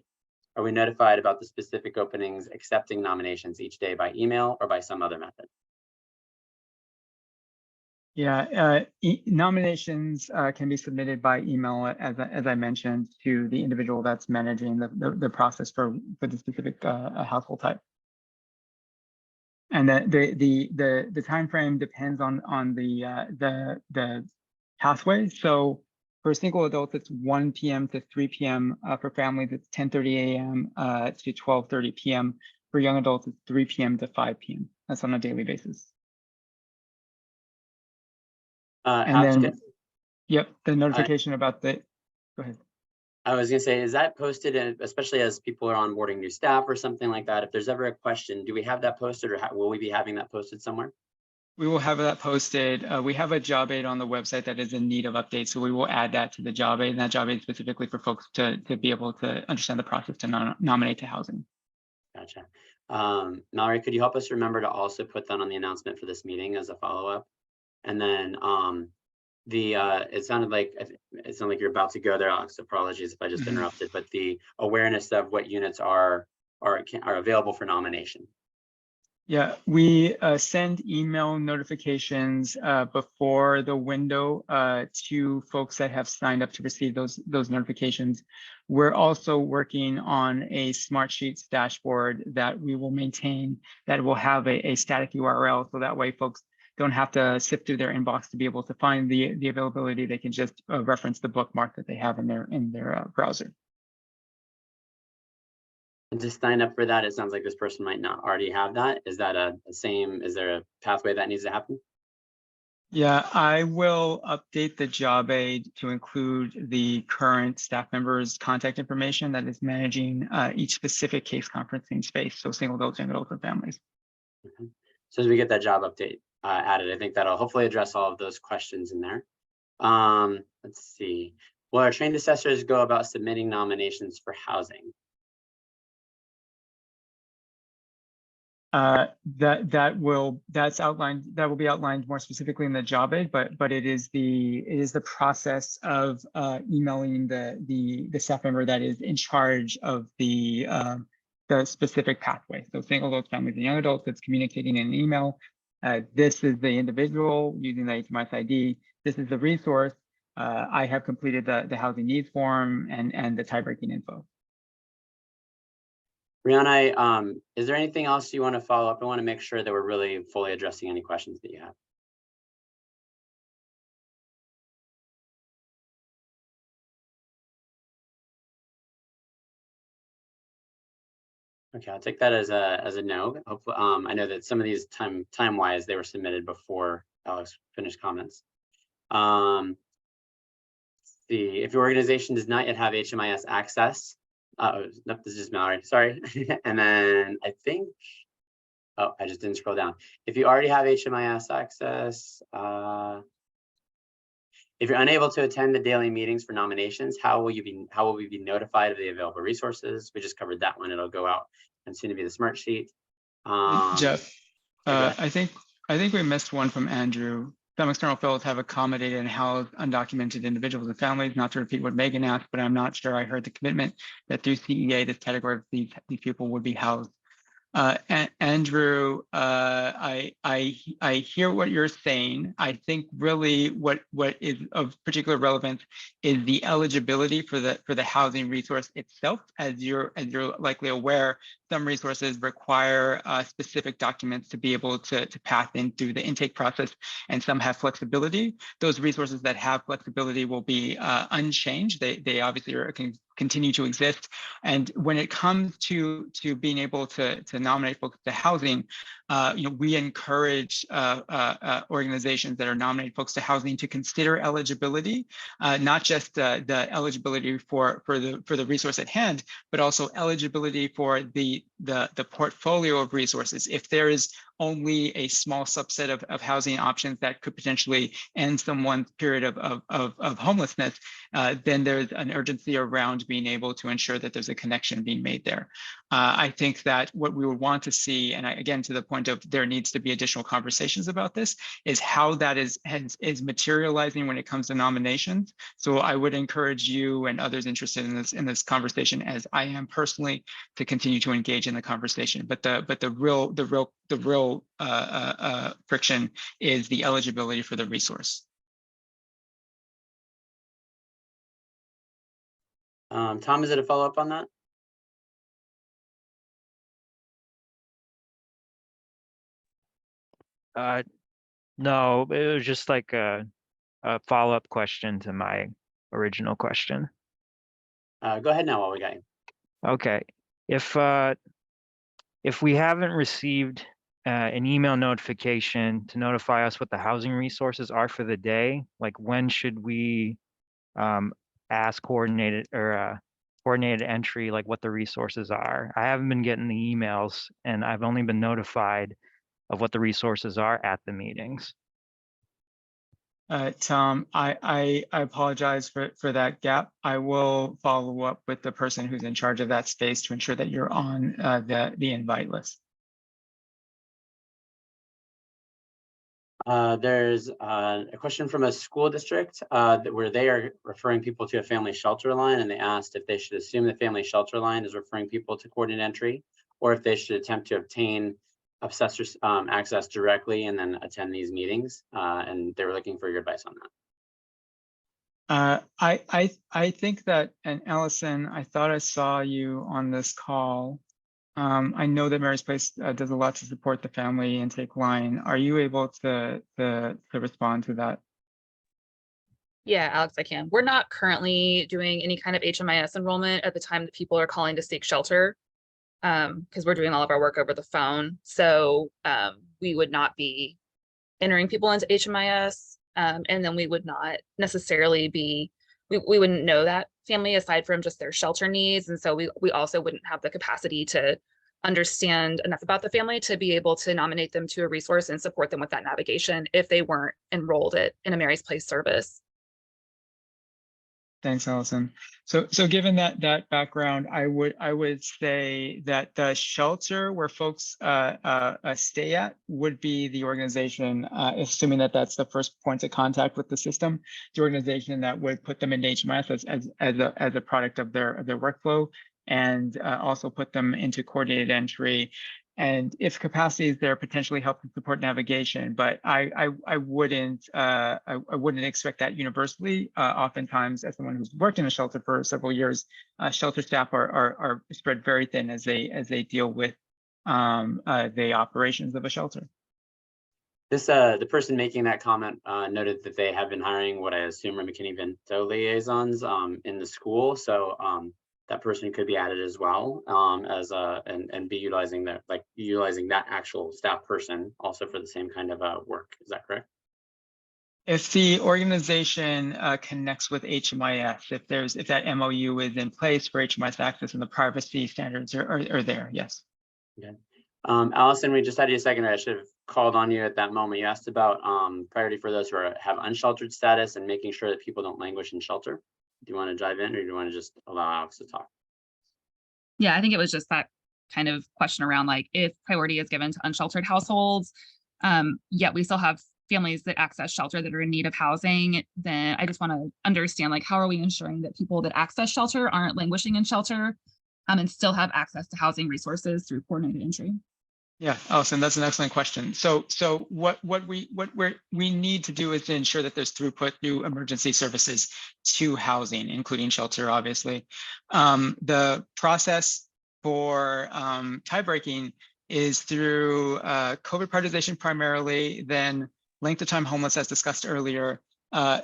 Are we notified about the specific openings accepting nominations each day by email or by some other method? Yeah, nominations can be submitted by email, as I mentioned, to the individual that's managing the process for the specific household type. And the time frame depends on the pathway. So for single adults, it's 1 p.m. to 3 p.m. For families, it's 10:30 a.m. To 12:30 p.m. For young adults, it's 3 p.m. to 5 p.m. That's on a daily basis. And then, yep, the notification about the, go ahead. I was gonna say, is that posted, especially as people are onboarding new staff or something like that? If there's ever a question, do we have that posted, or will we be having that posted somewhere? We will have that posted. We have a job aid on the website that is in need of updates, so we will add that to the job aid, and that job aid specifically for folks to be able to understand the process to nominate to housing. Gotcha. Mallory, could you help us remember to also put that on the announcement for this meeting as a follow-up? And then it sounded like you're about to go there, Alex. Apologies if I just interrupted, but the awareness of what units are available for nomination. Yeah, we send email notifications before the window to folks that have signed up to receive those notifications. We're also working on a Smartsheets dashboard that we will maintain that will have a static URL, so that way folks don't have to sift through their inbox to be able to find the availability. They can just reference the bookmark that they have in their browser. And to sign up for that, it sounds like this person might not already have that. Is that is there a pathway that needs to happen? Yeah, I will update the job aid to include the current staff members' contact information that is managing each specific case conferencing space, so single adults, young adults, and families. Mm-hmm. So as we get that job update added, I think that'll hopefully address all of those questions in there. Let's see. Will our trained assessors go about submitting nominations for housing? that's outlined, that will be outlined more specifically in the job aid, but it is the process of emailing the staff member that is in charge of the specific pathway. So single adults, families, and young adults, that's communicating in an email. This is the individual using the HMIS ID. This is the resource. I have completed the housing needs form and the tie-breaking info. Brianna, is there anything else you want to follow up? I want to make sure that we're really fully addressing any questions that you have. Okay, I'll take that as a no. Hopefully, I know that some of these time-wise, they were submitted before Alex finished comments. If your organization does not yet have HMIS access, no, this is just Mallory, sorry. And then I think, oh, I just didn't scroll down. If you already have HMIS access, if you're unable to attend the daily meetings for nominations, how will we be notified of the available resources? We just covered that one. It'll go out and soon to be the smart sheet. Jeff, okay. I think we missed one from Andrew. Some external fellows have accommodated and housed undocumented individuals and families. Not to repeat what Megan asked, but I'm not sure I heard the commitment that through CEA, this category of these people would be housed. Andrew, I hear what you're saying. I think really what is of particular relevance is the eligibility for the housing resource itself. As you're likely aware, some resources require specific documents to be able to pass in through the intake process, and some have flexibility. Those resources that have flexibility will be unchanged. They obviously can continue to exist. And when it comes to being able to nominate folks to housing, we encourage organizations that are nominating folks to housing to consider eligibility, not just the eligibility for the resource at hand, but also eligibility for the portfolio of resources. If there is only a small subset of housing options that could potentially end someone's period of homelessness, then there's an urgency around being able to ensure that there's a connection being made there. I think that what we would want to see, and again, to the point of there needs to be additional conversations about this, is how that is materializing when it comes to nominations. So I would encourage you and others interested in this conversation, as I am personally, to continue to engage in the conversation. But the real friction is the eligibility for the resource. Tom, is it a follow-up on that? No, it was just like a follow-up question to my original question. Go ahead now while we got you. Okay, if we haven't received an email notification to notify us what the housing resources are for the day, like when should we ask coordinated entry, like what the resources are? I haven't been getting the emails, and I've only been notified of what the resources are at the meetings. Tom, I apologize for that gap. I will follow up with the person who's in charge of that space to ensure that you're on the invite list. There's a question from a school district where they are referring people to a family shelter line, and they asked if they should assume the family shelter line is referring people to coordinated entry, or if they should attempt to obtain assessor's access directly and then attend these meetings. And they were looking for your advice on that. I think that, and Allison, I thought I saw you on this call. I know that Mary's Place does a lot to support the family intake line. Are you able to respond to that? Yeah, Alex, I can. We're not currently doing any kind of HMIS enrollment at the time that people are calling to seek shelter, because we're doing all of our work over the phone. So we would not be entering people into HMIS, and then we would not necessarily be, we wouldn't know that family aside from just their shelter needs. And so we also wouldn't have the capacity to understand enough about the family to be able to nominate them to a resource and support them with that navigation if they weren't enrolled in a Mary's Place service. Thanks, Allison. So given that background, I would say that the shelter where folks stay at would be the organization, assuming that that's the first point of contact with the system, the organization that would put them into HMIS as a product of their workflow, and also put them into coordinated entry. And if capacity is there, potentially help and support navigation, but I wouldn't expect that universally. Oftentimes, as someone who's worked in a shelter for several years, shelter staff are spread very thin as they deal with the operations of a shelter. This the person making that comment noted that they have been hiring what I assume are McKinney-Vento liaisons in the school. So that person could be added as well and be utilizing that actual staff person also for the same kind of work. Is that correct? If the organization connects with HMIS, if that MOU is in place for HMIS access and the privacy standards are there, yes. Okay. Allison, we just had you a second. I should have called on you at that moment. You asked about priority for those who have unsheltered status and making sure that people don't languish in shelter. Do you want to dive in, or do you want to just allow Alex to talk? Yeah, I think it was just that kind of question around like if priority is given to unsheltered households, yet we still have families that access shelter that are in need of housing, then I just want to understand like how are we ensuring that people that access shelter aren't languishing in shelter and still have access to housing resources through coordinated entry? Yeah, Allison, that's an excellent question. So what we need to do is to ensure that there's throughput through emergency services to housing, including shelter, obviously. The process for tie breaking is through COVID prioritization primarily, then length of time homeless as discussed earlier,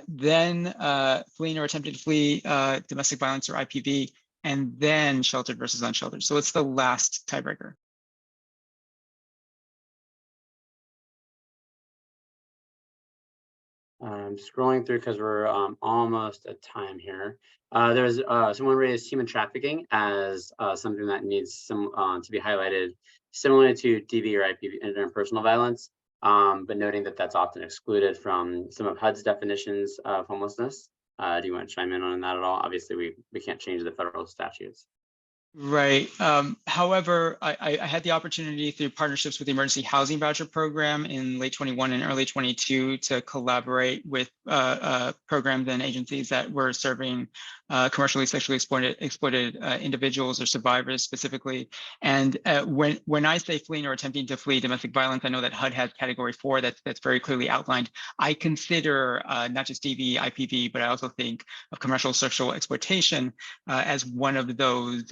then fleeing or attempting to flee domestic violence or IPV, and then sheltered versus unsheltered. So it's the last tiebreaker. I'm scrolling through because we're almost at time here. There's someone raised human trafficking as something that needs some to be highlighted, similar to DV or IPV, interpersonal violence, but noting that that's often excluded from some of HUD's definitions of homelessness. Do you want to chime in on that at all? Obviously, we can't change the federal statutes. Right. However, I had the opportunity through partnerships with the Emergency Housing Voucher Program in late 21 and early 22 to collaborate with programs and agencies that were serving commercially sexually exploited individuals or survivors specifically. And when I say fleeing or attempting to flee domestic violence, I know that HUD has category 4 that's very clearly outlined. I consider not just DV, IPV, but I also think of commercial sexual exploitation as one of those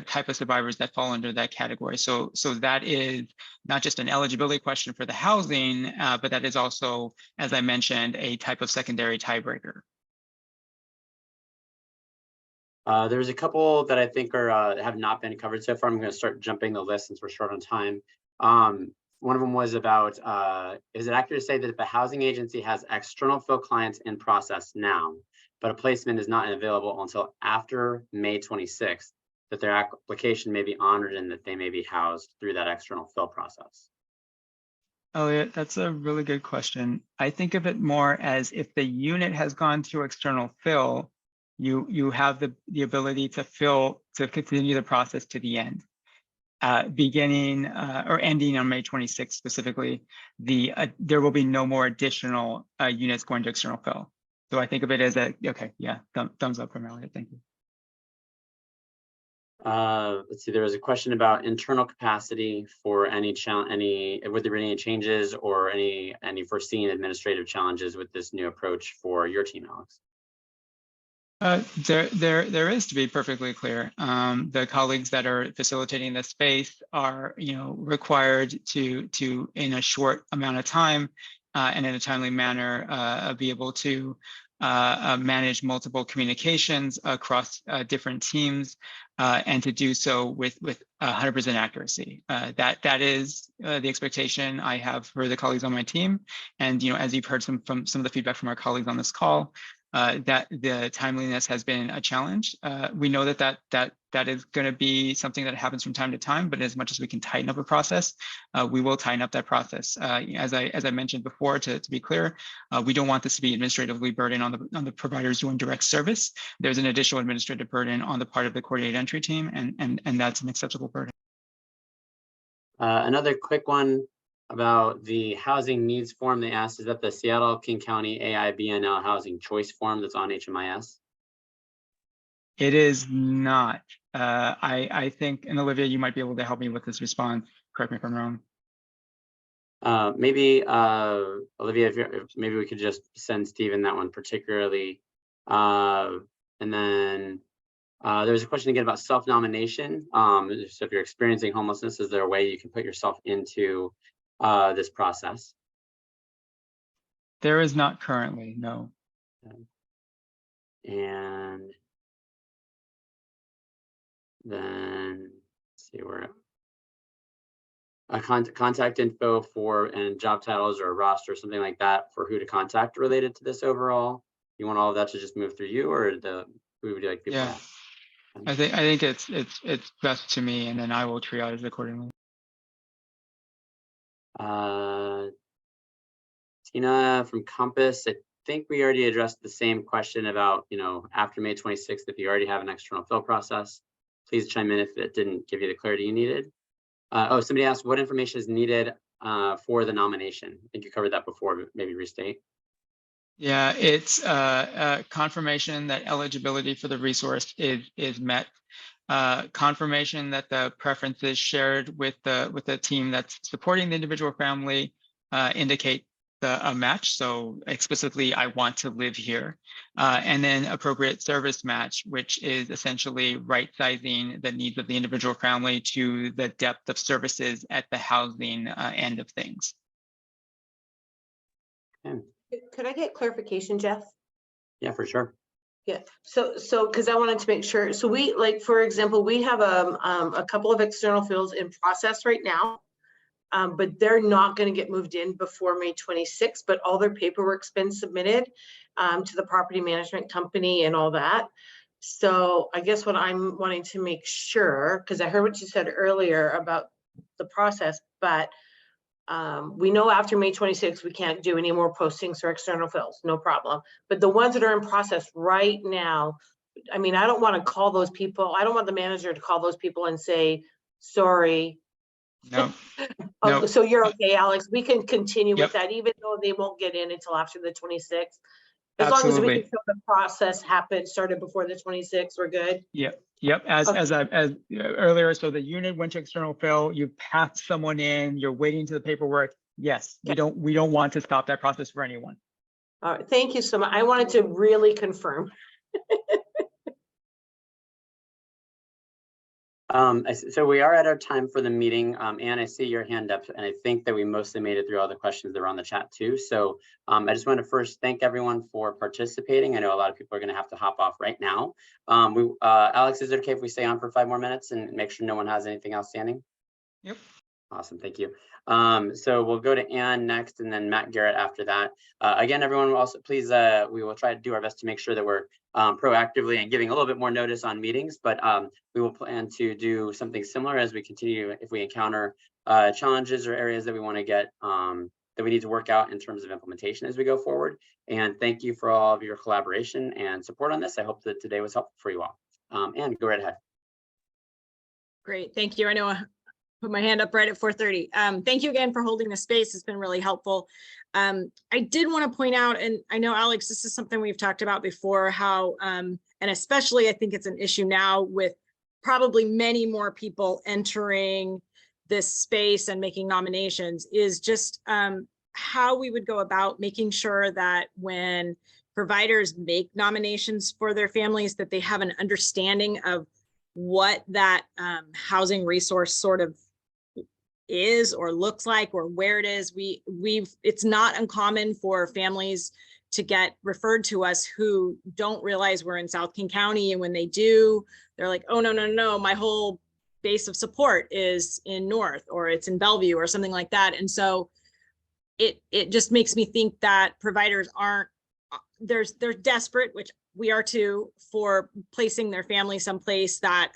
type of survivors that fall under that category. So that is not just an eligibility question for the housing, but that is also, as I mentioned, a type of secondary tiebreaker. There's a couple that I think are have not been covered so far. I'm going to start jumping the list since we're short on time. One of them was about, is it accurate to say that if a housing agency has external fill clients in process now, but a placement is not available until after May 26th, that their application may be honored and that they may be housed through that external fill process? Elliot, that's a really good question. I think of it more as if the unit has gone through external fill, you have the ability to continue the process to the end. Beginning or ending on May 26th specifically, there will be no more additional units going to external fill. So I think of it as okay, yeah, thumbs up from Elliot, thank you. Let's see, there was a question about internal capacity for were there any changes or any foreseen administrative challenges with this new approach for your team, Alex? There is, to be perfectly clear. The colleagues that are facilitating this space are, required to in a short amount of time and in a timely manner, be able to manage multiple communications across different teams and to do so with 100% accuracy. That is the expectation I have for the colleagues on my team. And as you've heard from some of the feedback from our colleagues on this call, that the timeliness has been a challenge. We know that is going to be something that happens from time to time, but as much as we can tighten up a process, we will tighten up that process. As I mentioned before, to be clear, we don't want this to be administratively burden on the providers doing direct service. There's an additional administrative burden on the part of the coordinated entry team, and that's an acceptable burden. Another quick one about the housing needs form they asked, is that the Seattle King County AIBNL housing choice form that's on HMIS? It is not. I think, and Olivia, you might be able to help me with this response. Correct me if I'm wrong. Maybe Olivia, if maybe we could just send Stephen that one particularly. And then there was a question again about self-nomination. So if you're experiencing homelessness, is there a way you can put yourself into this process? There is not currently, no. And then let's see where a contact info for and job titles or a roster, something like that, for who to contact related to this overall. You want all of that to just move through you, or who would you like people? Yeah, I think it's best to me, and then I will triage accordingly. Tina from Compass, I think we already addressed the same question about, after May 26th, if you already have an external fill process, please chime in if it didn't give you the clarity you needed. Somebody asked what information is needed for the nomination. I think you covered that before, but maybe restate. Yeah, it's confirmation that eligibility for the resource is met. Confirmation that the preferences shared with the team that's supporting the individual family indicate a match. So explicitly, I want to live here. And then appropriate service match, which is essentially right-sizing the needs of the individual family to the depth of services at the housing end of things. Okay. Could I get clarification, Jeff? Yeah, for sure. Yeah, so because I wanted to make sure, so we, like, for example, we have a couple of external fields in process right now, but they're not going to get moved in before May 26th, but all their paperwork's been submitted to the property management company and all that. So I guess what I'm wanting to make sure, because I heard what you said earlier about the process, but we know after May 26th, we can't do any more postings for external fills, no problem. But the ones that are in process right now, I mean, I don't want to call those people. I don't want the manager to call those people and say, sorry. No. Oh, No. so you're okay, Alex. We can continue Yep. with that, even though they won't get in until after the 26th. As long as we Absolutely. can show the process happened, started before the 26th, we're good. Yep. As Okay. Earlier, so the unit went to external fill, you passed someone in, you're waiting to the paperwork. Yes, we don't want to stop that process for anyone. All right, thank you so much. I wanted to really confirm. So we are at our time for the meeting. Anne, I see your hand up, and I think that we mostly made it through all the questions that were on the chat too. So I just want to first thank everyone for participating. I know a lot of people are going to have to hop off right now. Alex, is it okay if we stay on for 5 more minutes and make sure no one has anything outstanding? Yep. Awesome, thank you. So we'll go to Anne next, and then Matt Garrett after that. Again, everyone will also please, we will try to do our best to make sure that we're proactively and giving a little bit more notice on meetings, but we will plan to do something similar as we continue if we encounter challenges or areas that we want to get, that we need to work out in terms of implementation as we go forward. And thank you for all of your collaboration and support on this. I hope that today was helpful for you all. Anne, go right ahead. Great, thank you. I know I put my hand up right at 4:30. Thank you again for holding the space. It's been really helpful. I did want to point out, and I know, Alex, this is something we've talked about before, how, and especially I think it's an issue now with probably many more people entering this space and making nominations, is just how we would go about making sure that when providers make nominations for their families, that they have an understanding of what that housing resource sort of is or looks like, or where it is. It's not uncommon for families to get referred to us who don't realize we're in South King County, and when they do, they're like, oh, no, my whole base of support is in North, or it's in Bellevue, or something like that. And so it just makes me think that providers aren't they're desperate, which we are too, for placing their family someplace that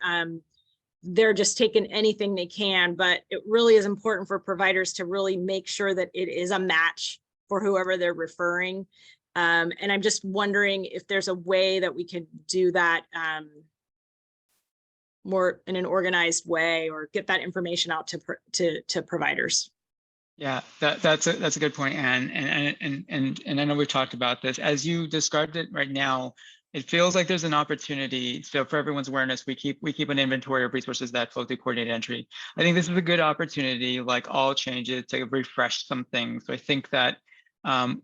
they're just taking anything they can, but it really is important for providers to really make sure that it is a match for whoever they're referring. And I'm just wondering if there's a way that we could do that more in an organized way, or get that information out to providers. Yeah, that's a good point, Anne. And I know we've talked about this. As you described it right now, it feels like there's an opportunity. So for everyone's awareness, we keep an inventory of resources that flow through coordinated entry. I think this is a good opportunity, like all changes, to refresh some things. So I think that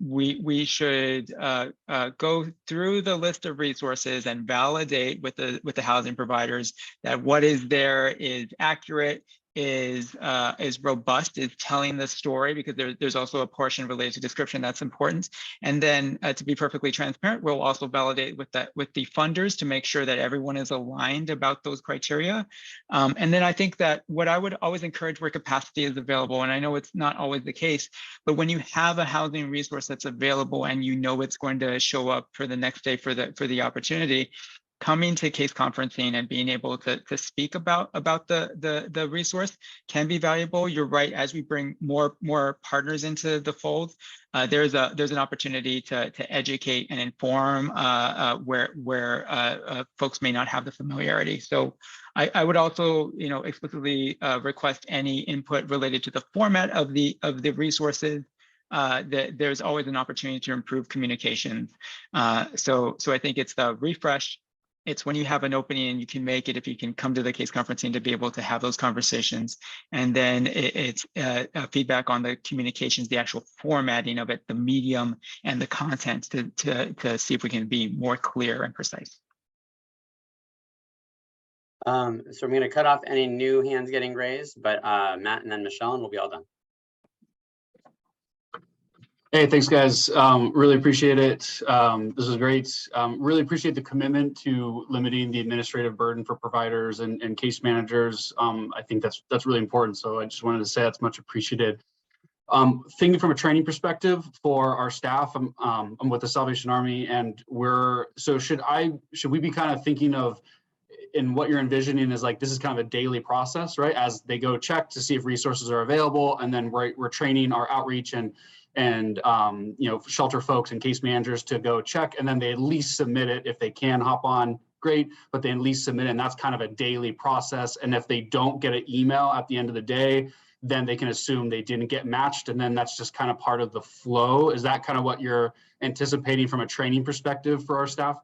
we should go through the list of resources and validate with the housing providers that what is there is accurate, is robust, is telling the story, because there's also a portion related to description that's important. And then to be perfectly transparent, we'll also validate with the funders to make sure that everyone is aligned about those criteria. And then I think that what I would always encourage where capacity is available, and I know it's not always the case, but when you have a housing resource that's available and you know it's going to show up for the next day for the opportunity, coming to case conferencing and being able to speak about the resource can be valuable. You're right, as we bring more partners into the fold, there's an opportunity to educate and inform where folks may not have the familiarity. So I would also, explicitly request any input related to the format of the resources. That there's always an opportunity to improve communications. So I think it's the refresh. It's when you have an opening and you can make it, if you can come to the case conferencing to be able to have those conversations. And then it's feedback on the communications, the actual formatting of it, the medium and the content to see if we can be more clear and precise. So I'm going to cut off any new hands getting raised, but Matt and then Michelle, and we'll be all done. Hey, thanks guys. Really appreciate it. This is great. Really appreciate the commitment to limiting the administrative burden for providers and case managers. I think that's really important. So I just wanted to say that's much appreciated. Thinking from a training perspective for our staff, I'm with the Salvation Army, and should we be kind of thinking of, and what you're envisioning is like, this is kind of a daily process, right? As they go check to see if resources are available, and then we're training our outreach and shelter folks and case managers to go check, and then they at least submit it. If they can hop on, great, but they at least submit it, and that's kind of a daily process. And if they don't get an email at the end of the day, then they can assume they didn't get matched, and then that's just kind of part of the flow. Is that kind of what you're anticipating from a training perspective for our staff?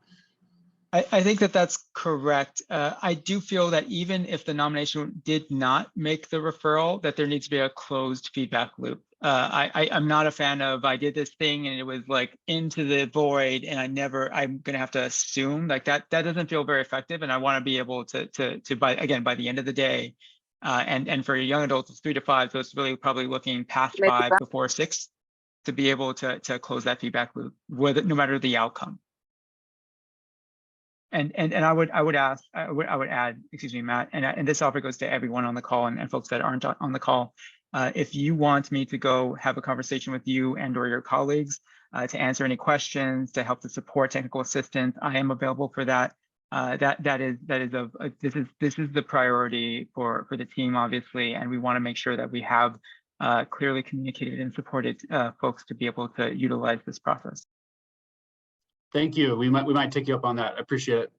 I think that's correct. I do feel that even if the nomination did not make the referral, that there needs to be a closed feedback loop. I'm not a fan of, I did this thing and it was like into the void, and I'm going to have to assume like that doesn't feel very effective. And I want to be able to by the end of the day, and for young adults, it's 3 to 5. So it's really probably looking past 5 before 6 to be able to close that feedback loop, no matter the outcome. And I would add, excuse me, Matt, and this offer goes to everyone on the call and folks that aren't on the call. If you want me to go have a conversation with you and or your colleagues to answer any questions, to help to support technical assistance, I am available for that. This is the priority for the team, obviously, and we want to make sure that we have clearly communicated and supported folks to be able to utilize this process. Thank you. We might take you up on that. I appreciate it.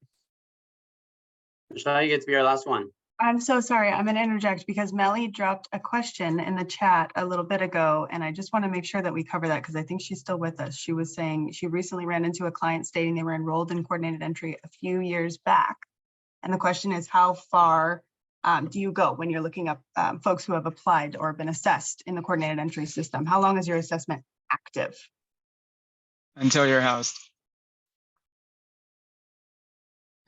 Michelle, you get to be our last one. I'm so sorry. I'm going to interject because Melly dropped a question in the chat a little bit ago, and I just want to make sure that we cover that because I think she's still with us. She was saying she recently ran into a client stating they were enrolled in coordinated entry a few years back. And the question is, how far do you go when you're looking up folks who have applied or been assessed in the coordinated entry system? How long is your assessment active? Until you're housed.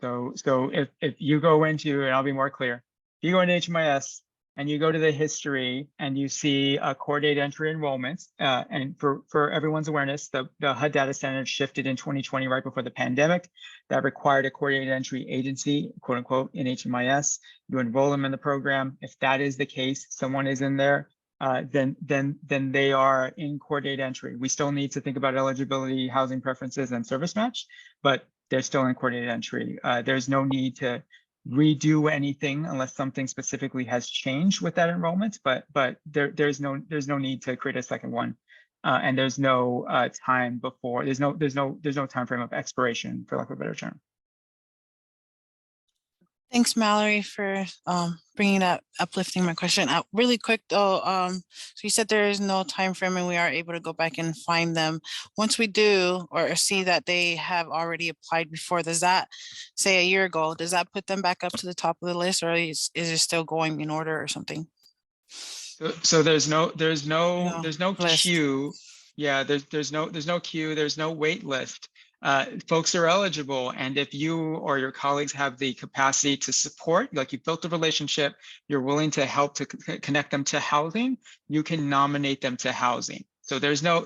So if you go into, and I'll be more clear, if you go into HMIS and you go to the history and you see a coordinated entry enrollment, and for everyone's awareness, the HUD data standard shifted in 2020 right before the pandemic. That required a coordinated entry agency, quote unquote, in HMIS. You enroll them in the program. If that is the case, someone is in there, then they are in core data entry. We still need to think about eligibility, housing preferences, and service match, but they're still in core data entry. There's no need to redo anything unless something specifically has changed with that enrollment, but there's no need to create a second one. And there's no time before, there's no time frame of expiration, for lack of a better term. Thanks, Mallory, for bringing up, uplifting my question. Really quick though, so you said there is no time frame and we are able to go back and find them. Once we do or see that they have already applied before, does that, say a year ago, does that put them back up to the top of the list, or is it still going in order or something? So there's no list. queue. Yeah, there's no queue, there's no wait list. Folks are eligible, and if you or your colleagues have the capacity to support, like you built a relationship, you're willing to help to connect them to housing, you can nominate them to housing. So there's no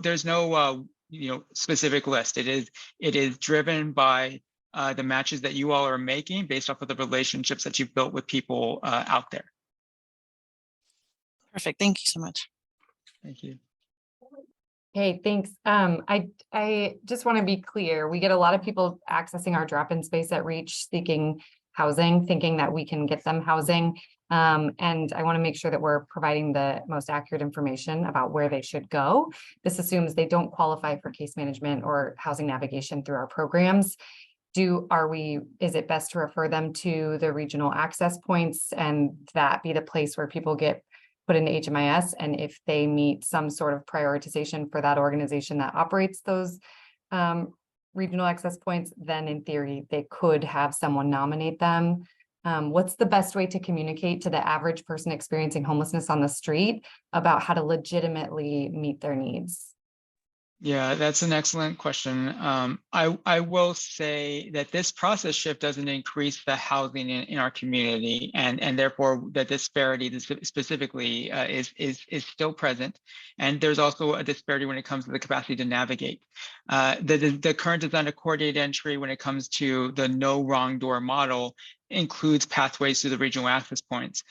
specific list. It is driven by the matches that you all are making based off of the relationships that you've built with people out there. Perfect. Thank you so much. Thank you. Hey, thanks. I just want to be clear. We get a lot of people accessing our drop-in space at Reach seeking housing, thinking that we can get them housing. And I want to make sure that we're providing the most accurate information about where they should go. This assumes they don't qualify for case management or housing navigation through our programs. Is it best to refer them to the regional access points and that be the place where people get put into HMIS, and if they meet some sort of prioritization for that organization that operates those regional access points, then in theory, they could have someone nominate them. What's the best way to communicate to the average person experiencing homelessness on the street about how to legitimately meet their needs? Yeah, that's an excellent question. I will say that this process shift doesn't increase the housing in our community, and therefore the disparity specifically is still present. And there's also a disparity when it comes to the capacity to navigate. The current design of core data entry when it comes to the no wrong door model includes pathways to the regional access points.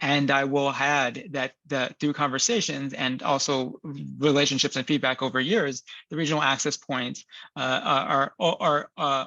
And I will add that through conversations and also relationships and feedback over years, the regional access points are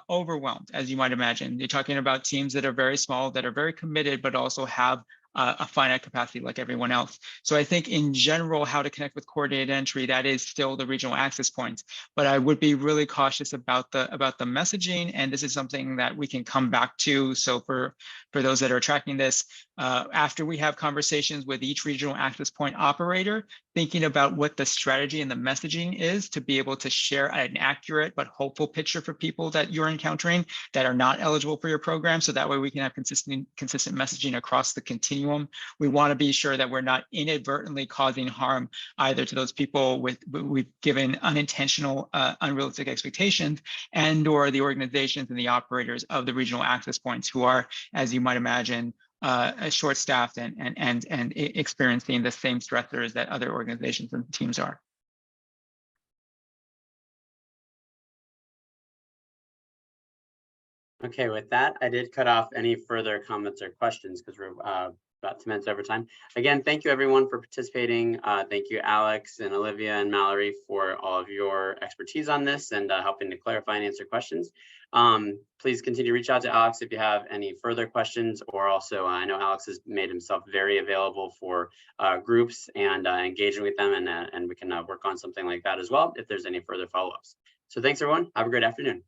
overwhelmed, as you might imagine. You're talking about teams that are very small, that are very committed, but also have a finite capacity like everyone else. So I think in general, how to connect with core data entry, that is still the regional access points. But I would be really cautious about the messaging, and this is something that we can come back to. So for those that are tracking this, after we have conversations with each regional access point operator, thinking about what the strategy and the messaging is to be able to share an accurate but hopeful picture for people that you're encountering that are not eligible for your program. So that way we can have consistent messaging across the continuum. We want to be sure that we're not inadvertently causing harm either to those people we've given unintentional, unrealistic expectations, and or the organizations and the operators of the regional access points who are, as you might imagine, short-staffed and experiencing the same stressors that other organizations and teams are. Okay, with that, I did cut off any further comments or questions because we're about 2 minutes over time. Again, thank you everyone for participating. Thank you, Alex and Olivia and Mallory, for all of your expertise on this and helping to clarify and answer questions. Please continue to reach out to Alex if you have any further questions, or also I know Alex has made himself very available for groups and engaging with them, and we can work on something like that as well if there's any further follow-ups. So thanks everyone, have a great afternoon.